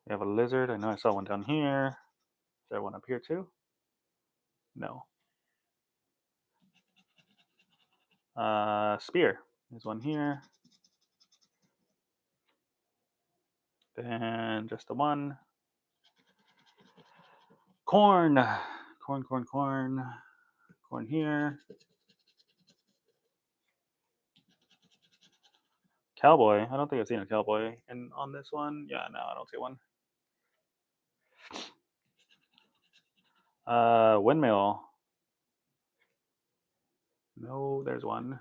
You have a lizard. I know I saw one down here. Is there one up here too? No. Spear. There's one here. Then just the one. Corn. Corn, corn, corn. Corn here. Cowboy. I don't think I've seen a cowboy. And on this one, yeah, no, I don't see one. Windmill. No, there's one.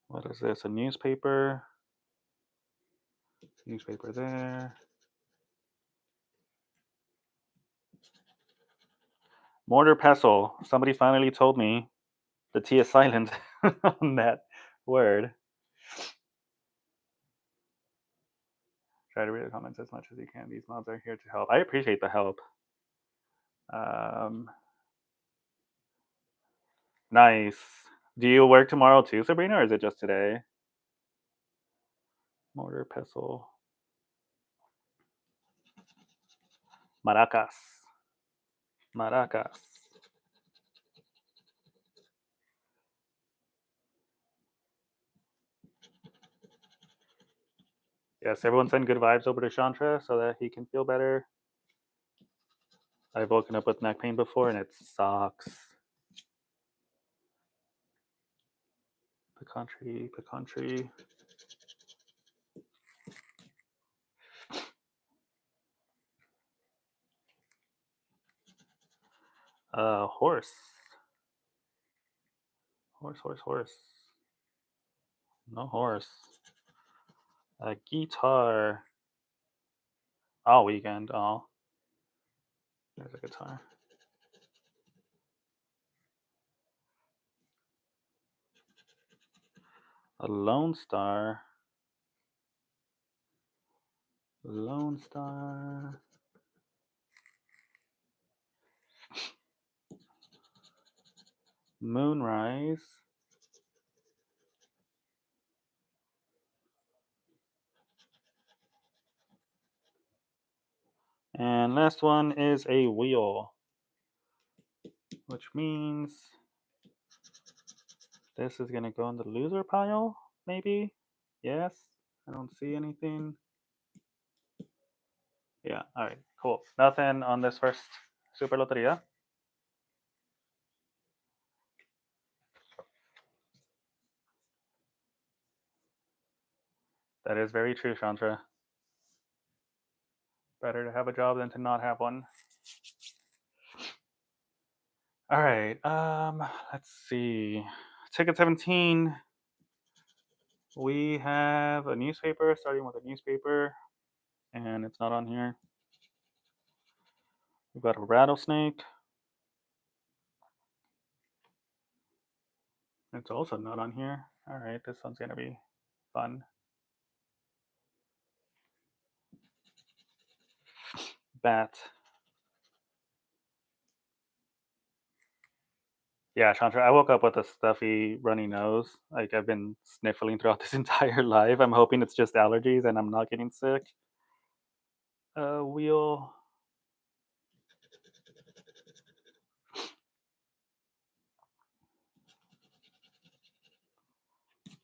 What is this? A newspaper. Newspaper there. Mortar pestle. Somebody finally told me the T is silent on that word. Try to read the comments as much as you can. These mods are here to help. I appreciate the help. Nice. Do you work tomorrow too, Sabrina, or is it just today? Mortar pestle. Maracas. Maracas. Yes, everyone send good vibes over to Chantra so that he can feel better. I've woken up with neck pain before and it sucks. Pecantry, pecantry. Horse. Horse. No horse. A guitar. All weekend. Oh, there's a guitar. A Lone Star. Lone Star. Moonrise. And last one is a wheel, which means this is going to go in the loser pile, maybe? Yes? I don't see anything. Yeah, all right, cool. Nothing on this first Super Loteria. That is very true, Chandra. Better to have a job than to not have one. All right, let's see. Ticket 17. We have a newspaper, starting with a newspaper, and it's not on here. We've got a rattlesnake. It's also not on here. All right, this one's gonna be fun. Bat. Yeah, Chandra, I woke up with a stuffy, runny nose. Like I've been sniffling throughout this entire life. I'm hoping it's just allergies and I'm not getting sick. Wheel.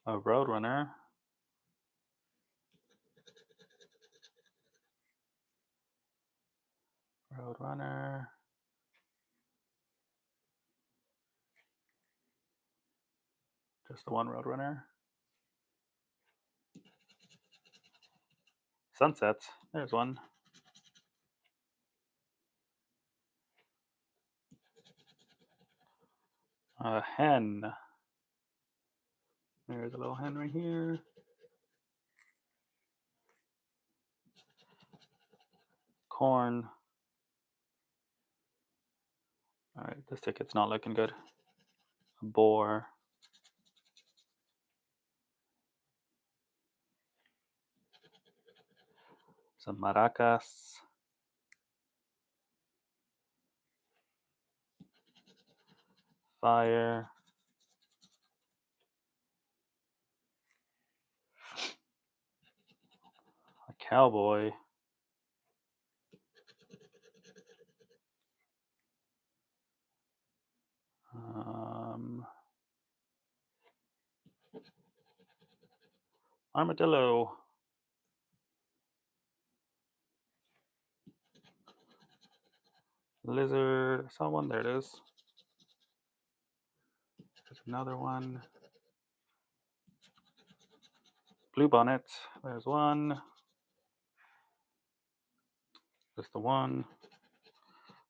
A roadrunner. Roadrunner. Just the one roadrunner. Sunsets. There's one. A hen. There's a little hen right here. Corn. All right, this ticket's not looking good. A boar. Some maracas. Fire. A cowboy. Armadillo. Lizard. Someone. There it is. There's another one. Blue bonnet. There's one. Just the one.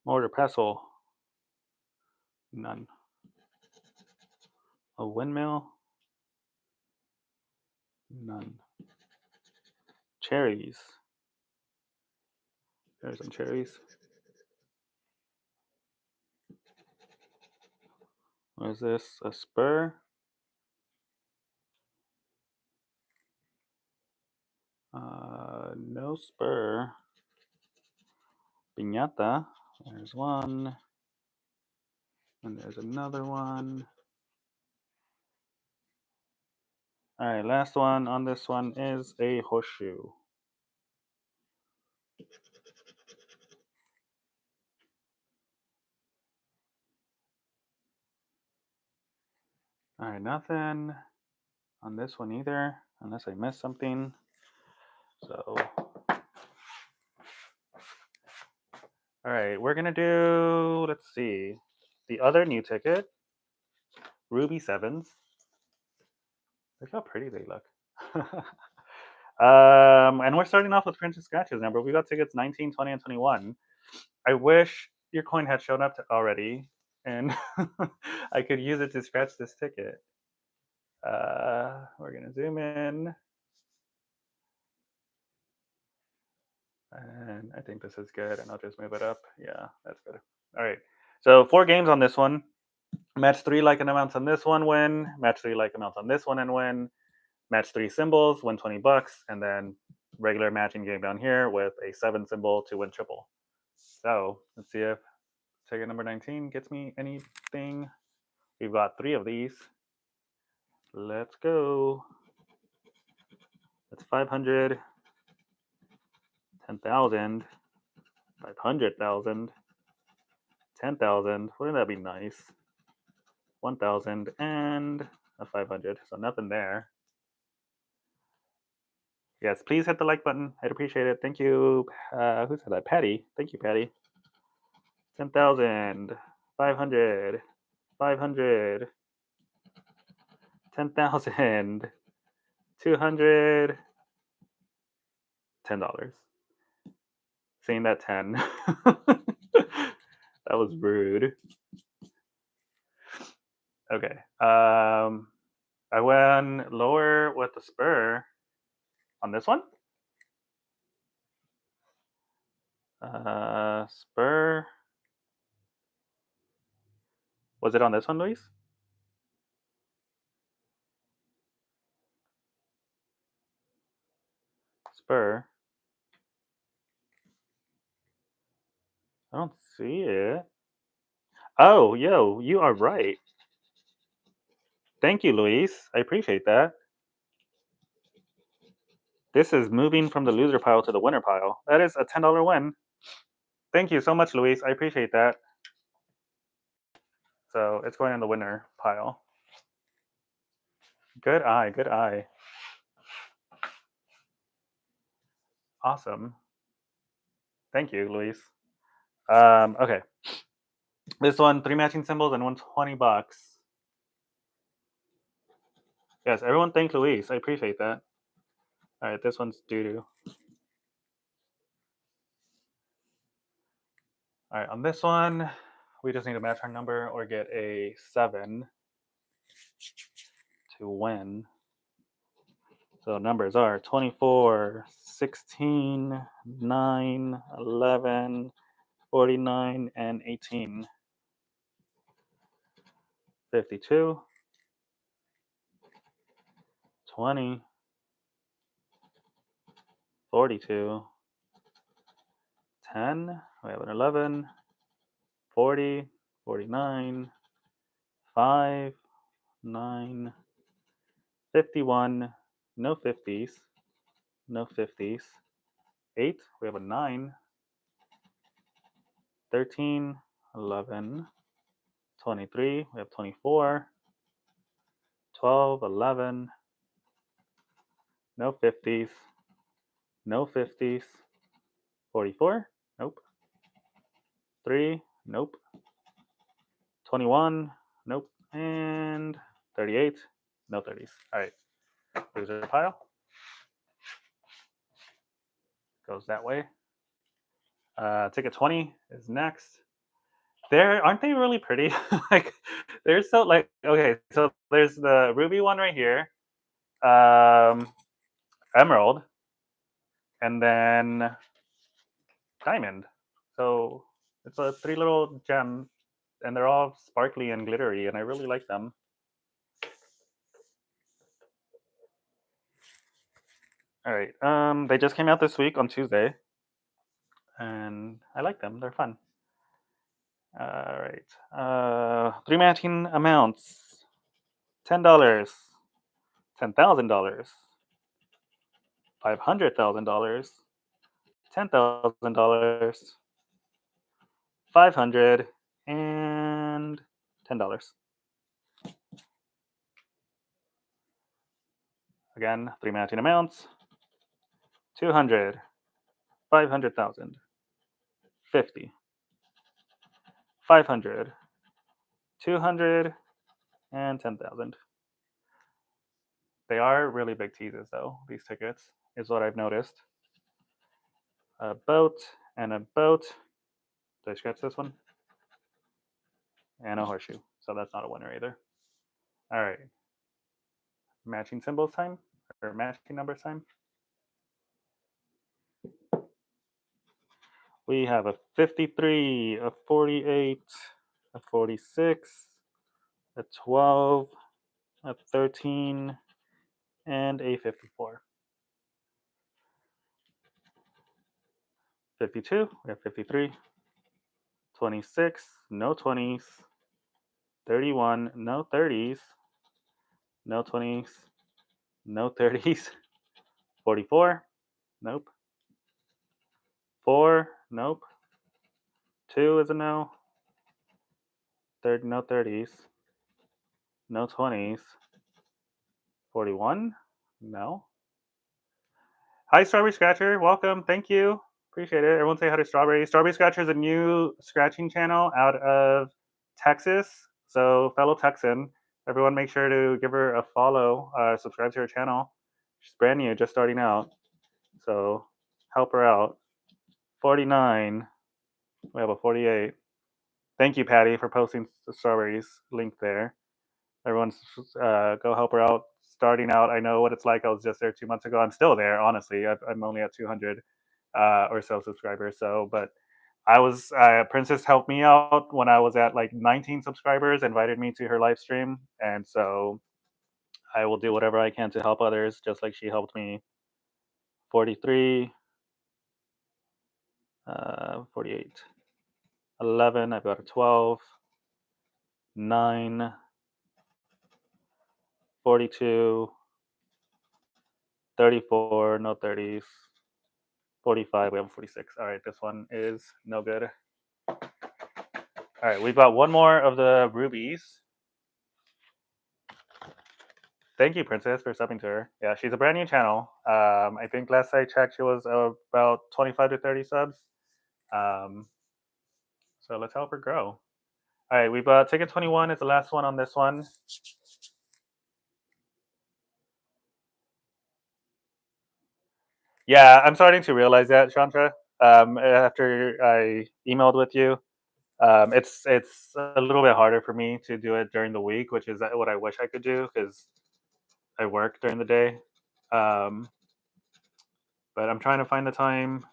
Mortar pestle. None. A windmill. None. Cherries. There's some cherries. What is this? A spur? No spur. Piñata. There's one. And there's another one. All right, last one on this one is a horseshoe. All right, nothing on this one either, unless I missed something. So, all right, we're gonna do, let's see, the other new ticket, Ruby 7's. Look how pretty they look. And we're starting off with Princess Scratches number. We got tickets 19, 20, and 21. I wish your coin had shown up already, and I could use it to scratch this ticket. We're gonna zoom in, and I think this is good, and I'll just move it up. Yeah, that's good. All right, so 4 games on this one. Match 3 like and amounts on this one, win. Match 3 like amounts on this one, and win. Match 3 symbols, win $20, and then regular matching game down here with a 7 symbol to win triple. So let's see if ticket number 19 gets me anything. We've got 3 of these. Let's go. That's 500, 10,000, 500,000, 10,000. Wouldn't that be nice? 1,000 and a 500. So nothing there. Yes, please hit the like button. I'd appreciate it. Thank you. Who said that? Patty. Thank you, Patty. 10,000, 500, 500, 10,000, 200, $10. Seeing that 10. That was rude. Okay. I went lower with the spur on this one. Spur. Was it on this one, Luis? Spur. I don't see it. Oh, yo, you are right. Thank you, Luis. I appreciate that. This is moving from the loser pile to the winner pile. That is a $10 win. Thank you so much, Luis. I appreciate that. So it's going in the winner pile. Good eye, good eye. Awesome. Thank you, Luis. Okay. This one, 3 matching symbols and $120. Yes, everyone thank Luis. I appreciate that. All right, this one's doo-doo. All right, on this one, we just need to match our number or get a 7 to win. So numbers are 24, 16, 9, 11, 49, and 18. 52, 20, 42, 10, we have an 11, 40, 49, 5, 9, 51, no 50s, no 50s, 8, we have a 9, 13, 11, 23, we have 24, 12, 11, no 50s, no 50s, 44, nope, 3, nope, 21, nope, and 38, no 30s. All right, loser pile goes that way. Ticket 20 is next. Aren't they really pretty? Like they're so like okay, so there's the ruby one right here, emerald, and then diamond. So it's a 3 little gem, and they're all sparkly and glittery, and I really like them. All right, they just came out this week on Tuesday, and I like them. They're fun. All right, 3 matching amounts: $10, $10,000, $500,000, $10,000, 500, and $10. Again, 3 matching amounts: 200, 500,000, 50, 500, 200, and 10,000. They are really big teases, though. These tickets is what I've noticed. A boat and a boat. Did I scratch this one? and a horseshoe. So that's not a winner either. All right. Matching symbols time or matching numbers time. We have a 53, a 48, a 46, a 12, a 13, and a 54. 52, we have 53, 26, no 20s, 31, no 30s, no 20s, no 30s, 44, nope, 4, nope, 2 is a no, no 30s, no 20s, 41, no. Hi, Strawberry Scratcher. Welcome. Thank you. Appreciate it. Everyone say hi to Strawberry. Strawberry Scratcher is a new scratching channel out of Texas. So, fellow Texan, everyone make sure to give her a follow, subscribe to her channel. She's brand new, just starting out. So, help her out. 49. We have a 48. Thank you, Patty, for posting the Strawberries link there. Everyone, go help her out. Starting out, I know what it's like. I was just there 2 months ago. I'm still there, honestly. I'm only at 200 or so subscribers. So, but I was Princess helped me out when I was at like 19 subscribers. Invited me to her live stream, and so I will do whatever I can to help others, just like she helped me. 43, 48, 11. I've got a 12, 9, 42, 34. No 30s. 45, we have a 46. All right, this one is no good. All right, we've got one more of the rubies. Thank you, Princess, for subbing to her. Yeah, she's a brand new channel. I think last I checked, she was about 25 to 30 subs. So let's help her grow. All right, we've ticket 21 is the last one on this one. Yeah, I'm starting to realize that, Chandra. After I emailed with you, it's a little bit harder for me to do it during the week, which is what I wish I could do because I work during the day. Um, but I'm trying to find the time.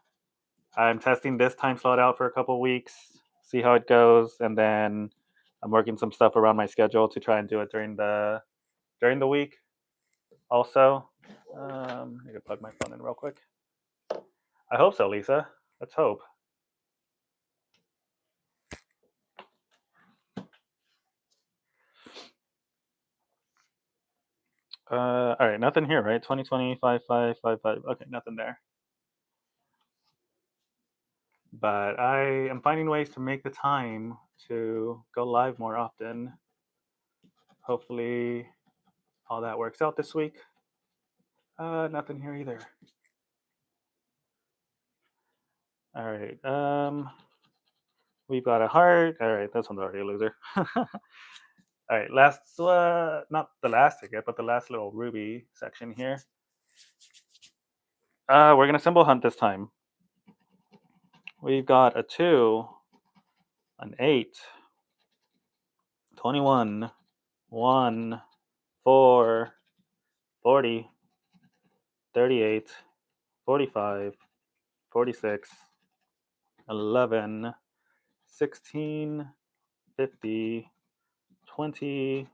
I'm testing this time slot out for a couple weeks, see how it goes, and then I'm working some stuff around my schedule to try and do it during the week. Also, I need to plug my phone in real quick. I hope so, Lisa. Let's hope. All right, nothing here, right? 2020, 5555. Okay, nothing there. But I am finding ways to make the time to go live more often. Hopefully, all that works out this week. Nothing here either. All right. We've got a heart. All right, this one's already a loser. All right, last, not the last ticket, but the last little ruby section here. We're gonna symbol hunt this time. We've got a 2, an 8, 21, 1, 4, 40, 38, 45, 46, 11, 16, 50, 20,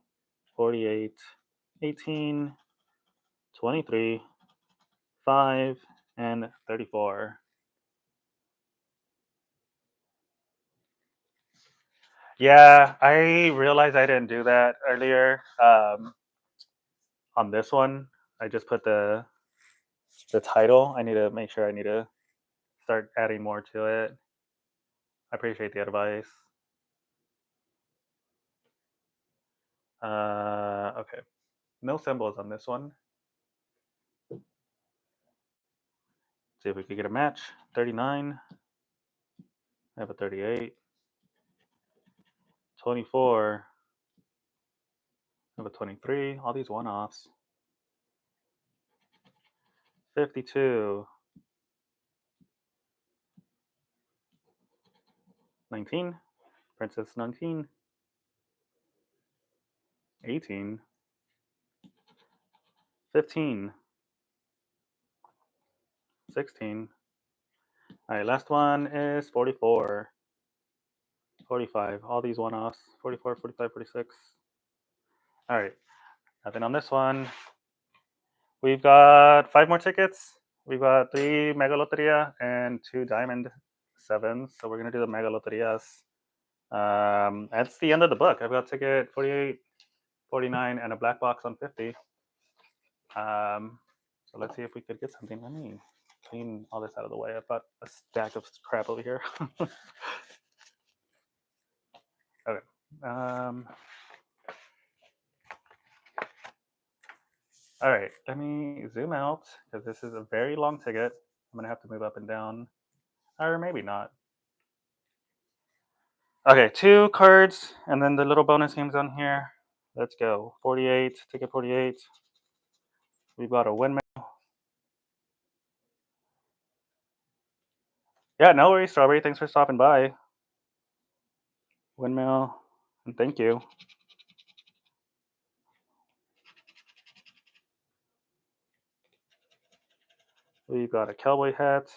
48, 18, 23, 5, and 34. Yeah, I realized I didn't do that earlier. On this one, I just put the title. I need to make sure I need to start adding more to it. I appreciate the advice. Okay, no symbols on this one. See if we could get a match. 39. I have a 38. 24. I have a 23. All these one-offs. 52. 19. Princess 19. 18, 15, 16. All right, last one is 44, 45. All these one-offs, 44, 45, 46. All right, nothing on this one. We've got 5 more tickets. We've got 3 Mega Loteria and 2 Diamond 7s. So we're going to do the Mega Loterias. That's the end of the book. I've got ticket 48, 49, and a black box on 50. So let's see if we could get something. Let me clean all this out of the way. I've got a stack of crap over here. Okay. All right. Let me zoom out because this is a very long ticket. I'm going to have to move up and down. Or maybe not. Okay, 2 cards and then the little bonus games on here. Let's go. 48, ticket 48. We've got a windmill. Yeah, no worries, Strawberry. Thanks for stopping by. Windmill, and thank you. We've got a cowboy hat.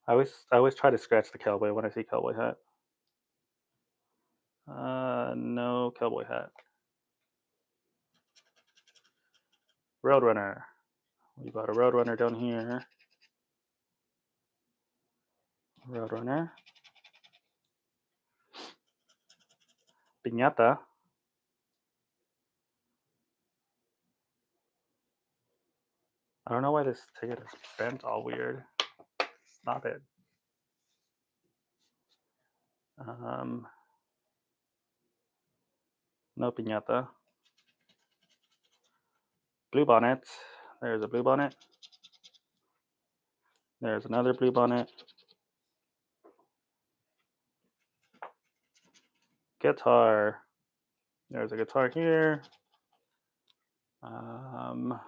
I always try to scratch the cowboy when I see cowboy hat. No cowboy hat. Roadrunner. We've got a Roadrunner down here. Roadrunner. Piñata. I don't know why this ticket is bent all weird. Stop it. No piñata. Blue bonnet. There's a blue bonnet. There's another blue bonnet. Guitar. There's a guitar here. Any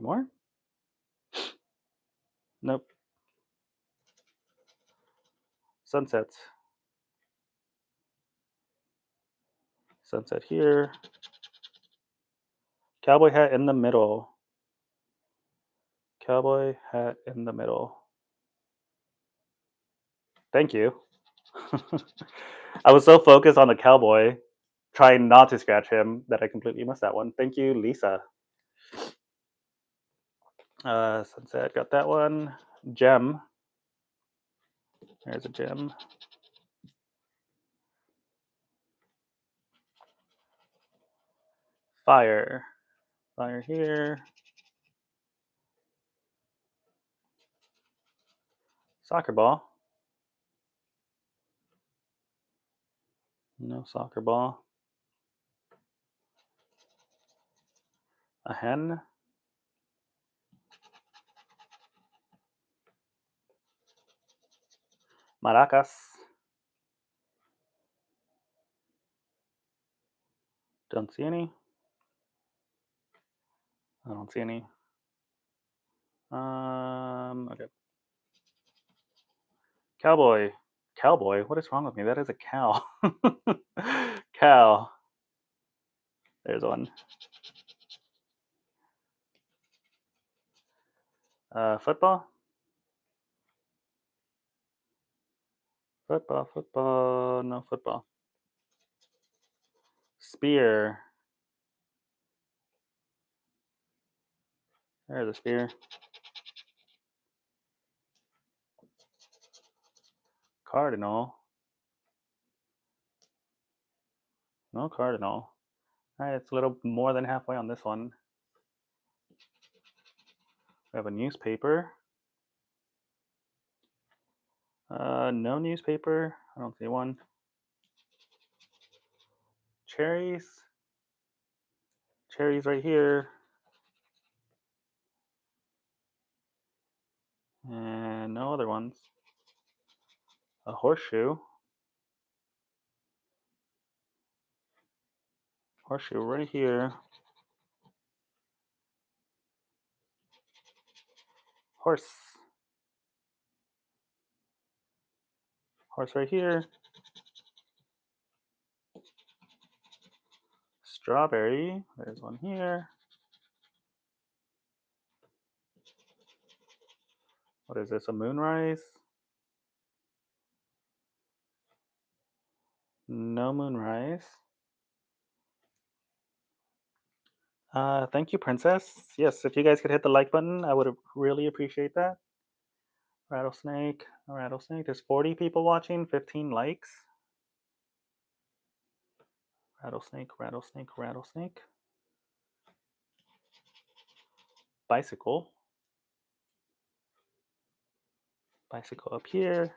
more? Nope. Sunset. Sunset here. Cowboy hat in the middle. Cowboy hat in the middle. Thank you. I was so focused on the cowboy, trying not to scratch him, that I completely missed that one. Thank you, Lisa. Sunset, got that one. Gem. There's a gem. Fire. Fire here. Soccer ball. No soccer ball. A hen. Maracas. Don't see any. I don't see any. Okay. Cowboy. Cowboy? What is wrong with me? That is a cow. Cow. There's one. Football? Football, football. No football. Spear. There's a spear. Cardinal. No cardinal. All right, it's a little more than halfway on this one. We have a newspaper. No newspaper. I don't see one. Cherries. Cherries right here. And no other ones. A horseshoe. Horseshoe right here. Horse. Horse right here. Strawberry. There's one here. What is this? A moonrise? No moonrise. Thank you, Princess. Yes, if you guys could hit the like button, I would really appreciate that. Rattlesnake, a rattlesnake. There's 40 people watching, 15 likes. Rattlesnake, rattlesnake, rattlesnake. Bicycle. Bicycle up here.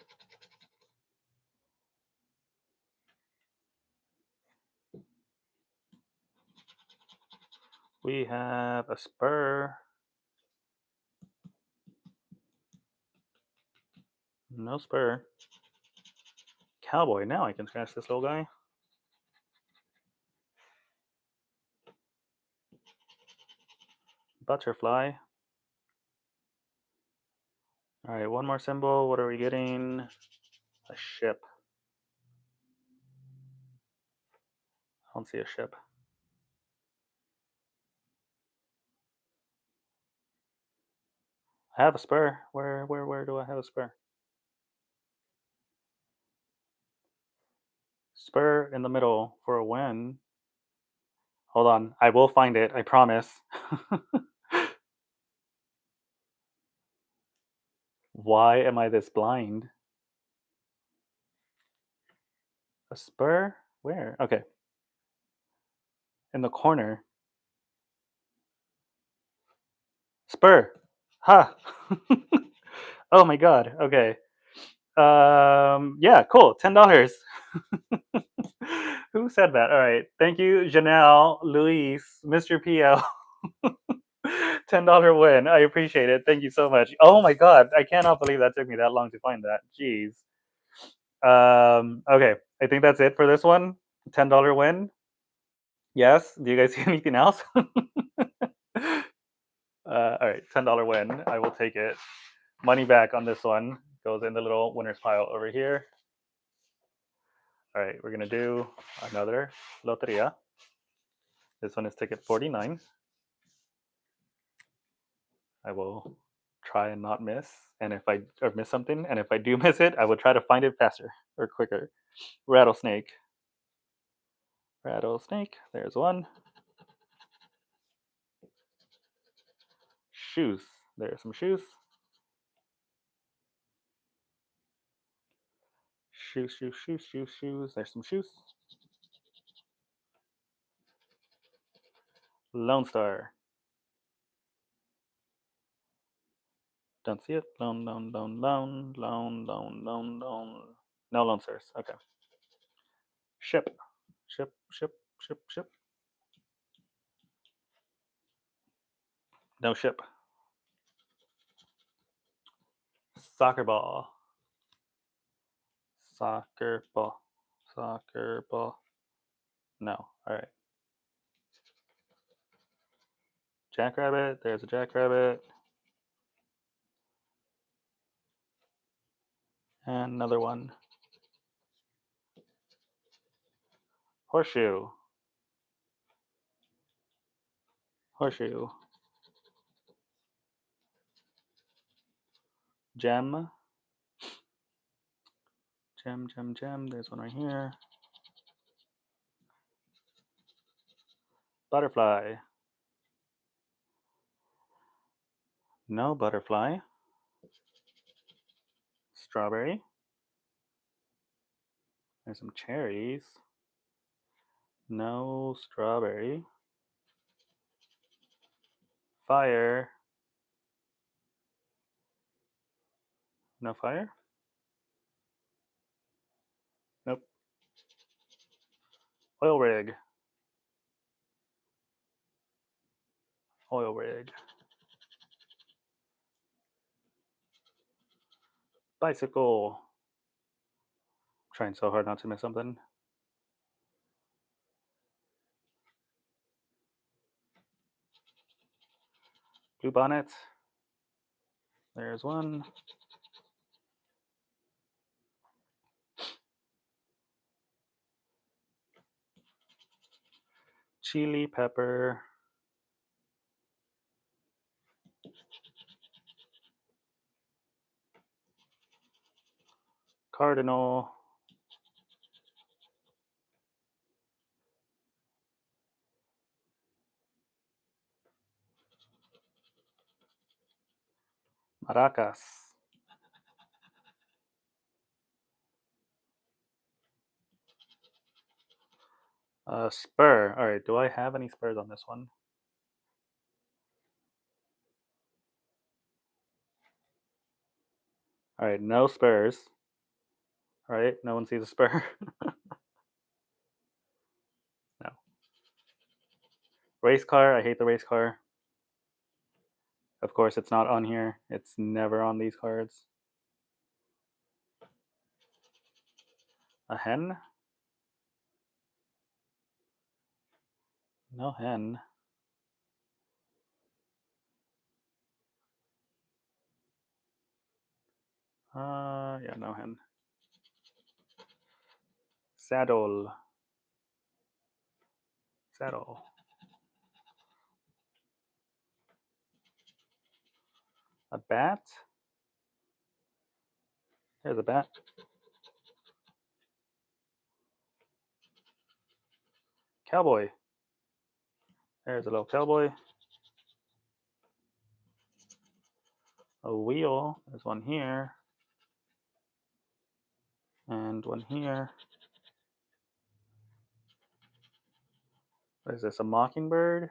We have a spur. No spur. Cowboy. Now I can scratch this little guy. Butterfly. All right, one more symbol. What are we getting? A ship. I don't see a ship. I have a spur. Where do I have a spur? Spur in the middle for a win. Hold on. I will find it. I promise. Why am I this blind? A spur? Where? Okay. In the corner. Spur. Ha. Oh my god. Okay. Yeah, cool. $10. Who said that? All right. Thank you, Janelle, Luis, Mr. PL. $10 win. I appreciate it. Thank you so much. Oh my god. I cannot believe that took me that long to find that. Jeez. Okay. I think that's it for this one. $10 win. Yes. Do you guys see anything else? All right. $10 win. I will take it. Money back on this one. Goes in the little winner's pile over here. All right. We're going to do another Loteria. This one is ticket 49. I will try and not miss. And if I or miss something, and if I do miss it, I will try to find it faster or quicker. Rattlesnake. Rattlesnake. There's one. Shoes. There's some shoes. Shoes, shoes, shoes, shoes, shoes. There's some shoes. Lone Star. Don't see it. Lone, lone, lone, lone, lone, lone, lone, lone. No Lone Stars. Okay. Ship. Ship, ship, ship, ship. No ship. Soccer ball. Soccer ball. Soccer ball. No. All right. Jackrabbit. There's a jackrabbit. And another one. Horseshoe. Horseshoe. Gem. Gem, gem, gem. There's one right here. Butterfly. No butterfly. Strawberry. There's some cherries. No strawberry. Fire. No fire? Nope. Oil rig. Oil rig. Bicycle. I'm trying so hard not to miss something. Blue bonnet. There's one. Chili pepper. Cardinal. Maracas. Spur. All right, do I have any spurs on this one? All right, no spurs. All right, no one sees a spur. No. Race car. I hate the race car. Of course, it's not on here. It's never on these cards. A hen? No hen. Yeah, no hen. Saddle. Saddle. A bat? There's a bat. Cowboy. There's a little cowboy. A wheel. There's one here. And one here. What is this? A mockingbird?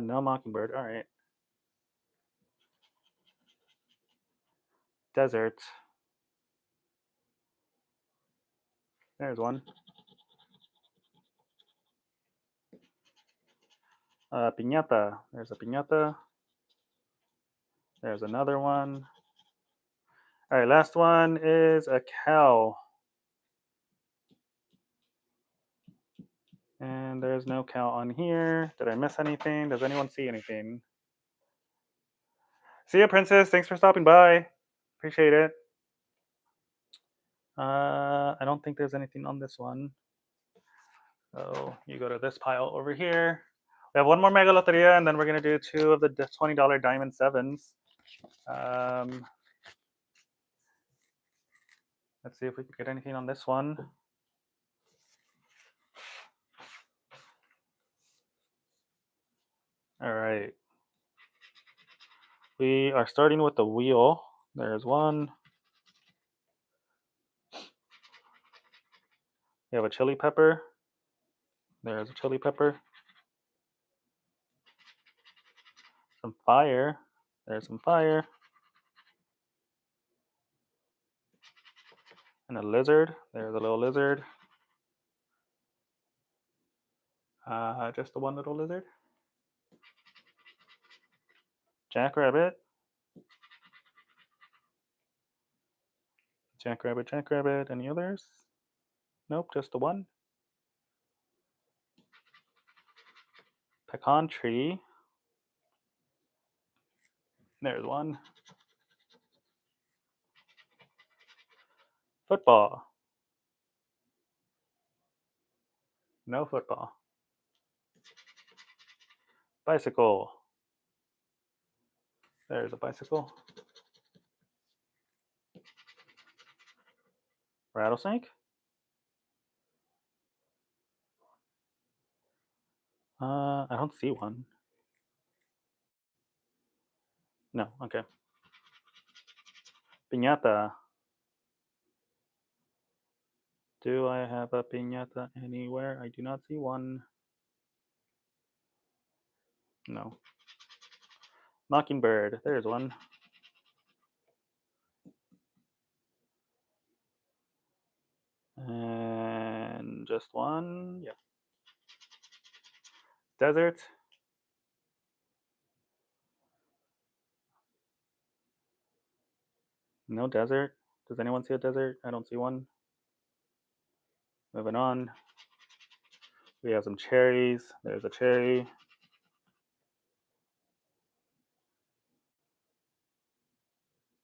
No mockingbird. All right. Desert. There's one. Piñata. There's a piñata. There's another one. All right, last one is a cow. And there's no cow on here. Did I miss anything? Does anyone see anything? See ya, Princess. Thanks for stopping by. Appreciate it. I don't think there's anything on this one. So you go to this pile over here. We have one more Mega Loteria, and then we're going to do two of the $20 Diamond 7s. Let's see if we can get anything on this one. All right. We are starting with the wheel. There's one. We have a chili pepper. There's a chili pepper. Some fire. There's some fire. And a lizard. There's a little lizard. Just the one little lizard. Jackrabbit. Jackrabbit, jackrabbit. Any others? Nope, just the one. Pecan tree. There's one. Football. No football. Bicycle. There's a bicycle. Rattlesnake. I don't see one. No, okay. Piñata. Do I have a piñata anywhere? I do not see one. No. Mockingbird. There's one. And just one. Yeah. Desert. No desert. Does anyone see a desert? I don't see one. Moving on. We have some cherries. There's a cherry.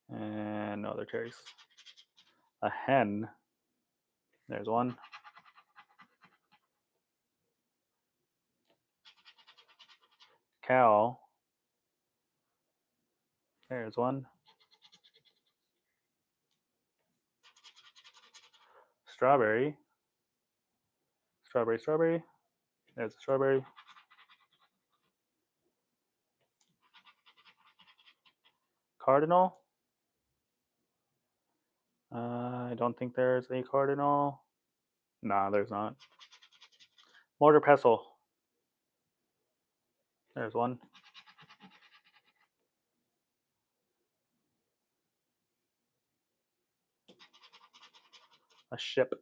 And no other cherries. A hen. There's one. Cow. There's one. Strawberry. Strawberry, strawberry. There's a strawberry. Cardinal. I don't think there's a cardinal. Nah, there's not. Mortar pestle. There's one. A ship.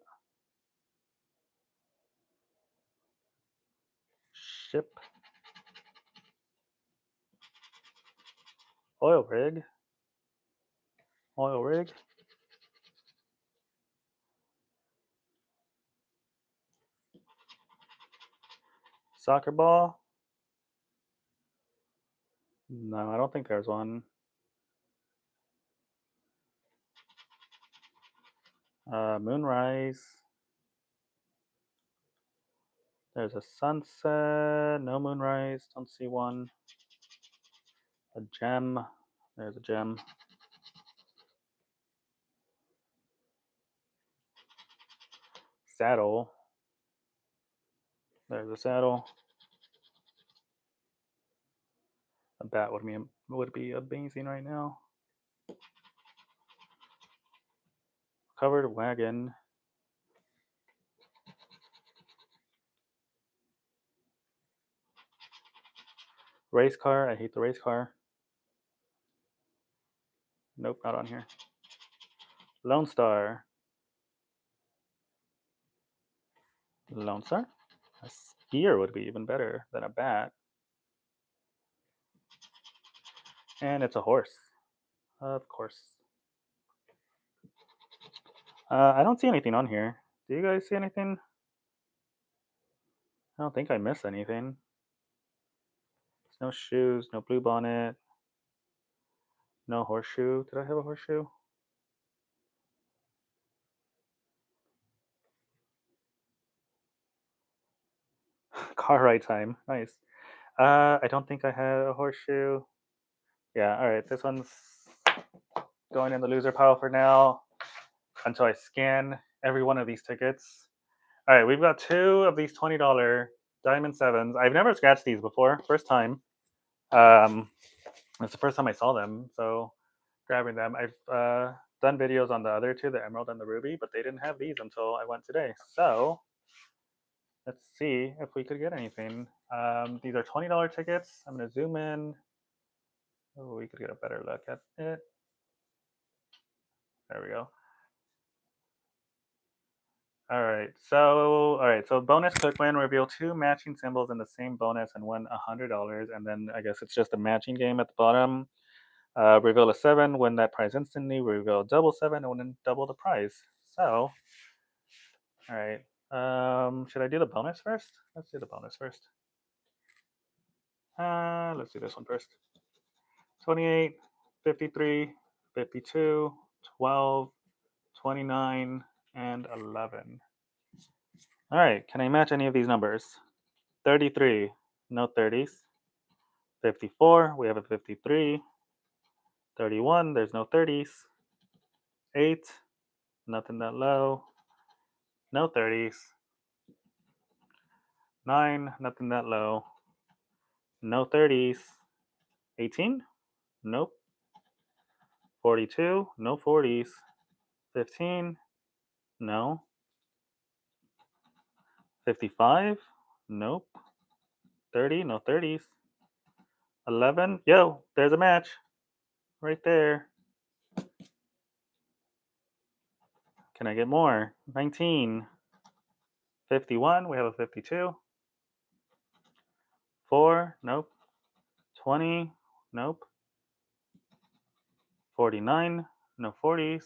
Ship. Oil rig. Oil rig. Soccer ball. No, I don't think there's one. Moonrise. There's a sunset. No moonrise. Don't see one. A gem. There's a gem. Saddle. There's a saddle. A bat would be amazing right now. Covered wagon. Race car. I hate the race car. Nope, not on here. Lone Star. Lone Star? A skier would be even better than a bat. And it's a horse. Of course. I don't see anything on here. Do you guys see anything? I don't think I missed anything. There's no shoes, no blue bonnet, no horseshoe. Did I have a horseshoe? Car ride time. Nice. I don't think I had a horseshoe. Yeah, all right. This one's going in the loser pile for now until I scan every one of these tickets. All right, we've got two of these $20 Diamond 7s. I've never scratched these before. First time. It's the first time I saw them, so grabbing them. I've done videos on the other two, the Emerald and the Ruby, but they didn't have these until I went today. So let's see if we could get anything. These are $20 tickets. I'm going to zoom in. Oh, we could get a better look at it. There we go. All right. So bonus quick win: reveal two matching symbols in the same bonus and win $100. And then I guess it's just a matching game at the bottom. Reveal a 7, win that prize instantly. Reveal a double 7 and win double the prize. So, all right. Should I do the bonus first? Let's do the bonus first. Let's do this one first. 28, 53, 52, 12, 29, and 11. All right. Can I match any of these numbers? 33, no 30s. 54, we have a 53. 31, there's no 30s. 8, nothing that low. No 30s. 9, nothing that low. No 30s. 18, nope. 42, no 40s. 15, no. 55, nope. 30, no 30s. 11, yo, there's a match right there. Can I get more? 19, 51, we have a 52. 4, nope. 20, nope. 49, no 40s.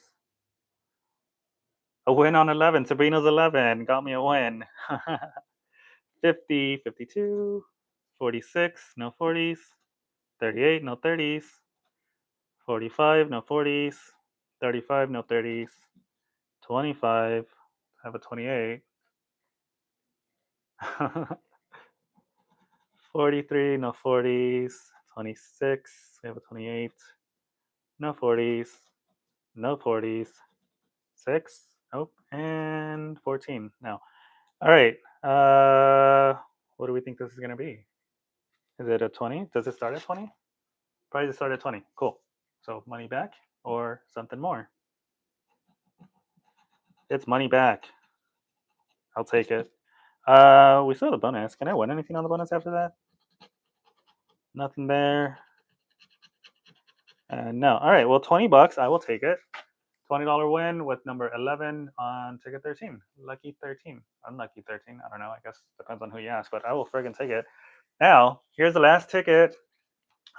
A win on 11. Sabrina's 11 got me a win. 50, 52, 46, no 40s. 38, no 30s. 45, no 40s. 35, no 30s. 25. I have a 28. 43, no 40s. 26, we have a 28. No 40s. No 40s. 6. Nope. And 14. No. All right. What do we think this is going to be? Is it a 20? Does it start at 20? Probably start at 20. Cool. So money back or something more? It's money back. I'll take it. We still have a bonus. Can I win anything on the bonus after that? Nothing there. No. All right. Well, $20. I will take it. $20 win with number 11 on ticket 13. Lucky 13. Unlucky 13. I don't know. I guess depends on who you ask, but I will friggin' take it. Now, here's the last ticket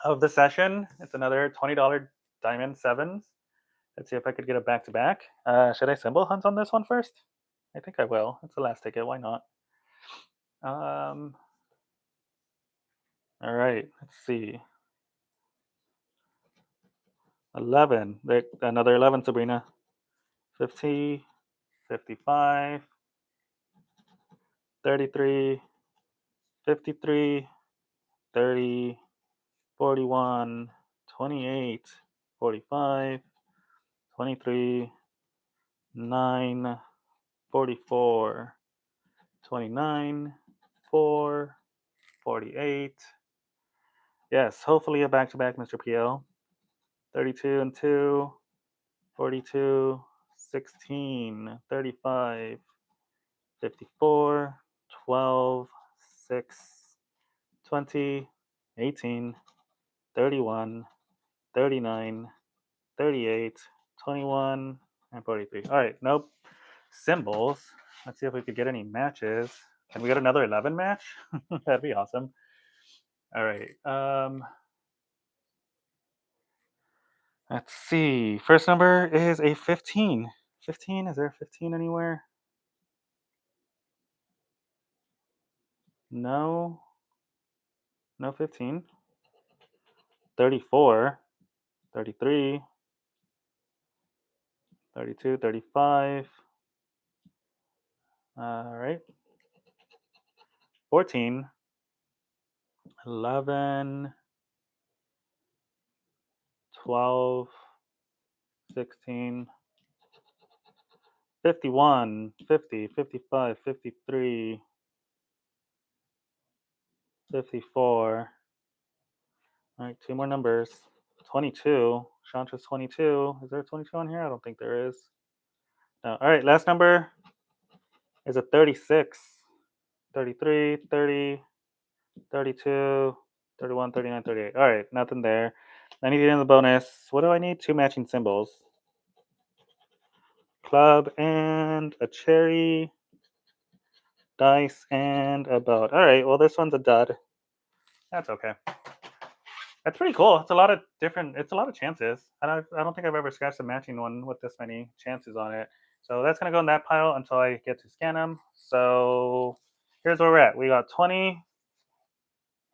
of the session. It's another $20 Diamond 7s. Let's see if I could get it back to back. Should I symbol hunt on this one first? I think I will. It's the last ticket. Why not? All right. Let's see. 11. Another 11, Sabrina. 50, 55, 33, 53, 30, 41, 28, 45, 23, 9, 44, 29, 4, 48. Yes, hopefully a back to back, Mr. PL. 32 and 2, 42, 16, 35, 54, 12, 6, 20, 18, 31, 39, 38, 21, and 43. All right, nope. Symbols. Let's see if we could get any matches. Can we get another 11 match? That'd be awesome. All right. Let's see. First number is a 15. 15, is there a 15 anywhere? No. No 15. 34, 33, 32, 35. All right. 14, 11, 12, 16, 51, 50, 55, 53, 54. All right, two more numbers. 22. Chantra's 22. Is there a 22 on here? I don't think there is. No. All right, last number is a 36. 33, 30, 32, 31, 39, 38. All right, nothing there. I need to get in the bonus. What do I need? Two matching symbols. Club and a cherry, dice and a boat. All right, well, this one's a dud. That's okay. That's pretty cool. It's a lot of different. It's a lot of chances. I don't think I've ever scratched a matching one with this many chances on it. So that's gonna go in that pile until I get to scan them. So here's where we're at. We got 20.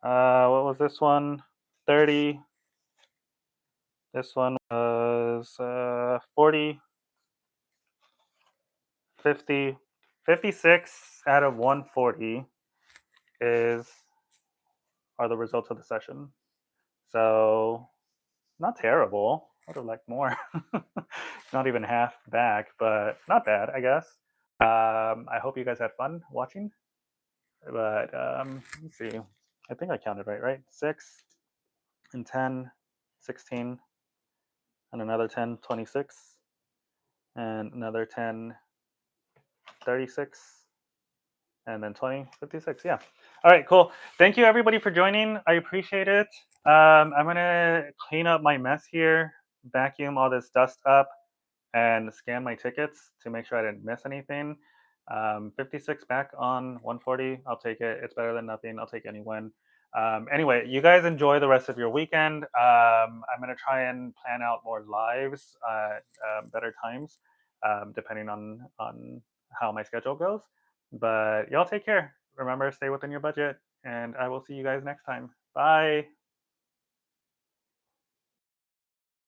What was this one? 30. This one was 40, 50, 56 out of 140 is are the results of the session. So not terrible. I would have liked more. Not even half back, but not bad, I guess. I hope you guys had fun watching. But let's see. I think I counted right? 6 and 10, 16, and another 10, 26, and another 10, 36, and then 20, 56. Yeah. All right, cool. Thank you everybody for joining. I appreciate it. I'm gonna clean up my mess here, vacuum all this dust up, and scan my tickets to make sure I didn't miss anything. 56 back on 140. I'll take it. It's better than nothing. I'll take any win. Anyway, you guys enjoy the rest of your weekend. I'm gonna try and plan out more lives at better times, depending on how my schedule goes. But y'all take care. Remember, stay within your budget, and I will see you guys next time. Bye.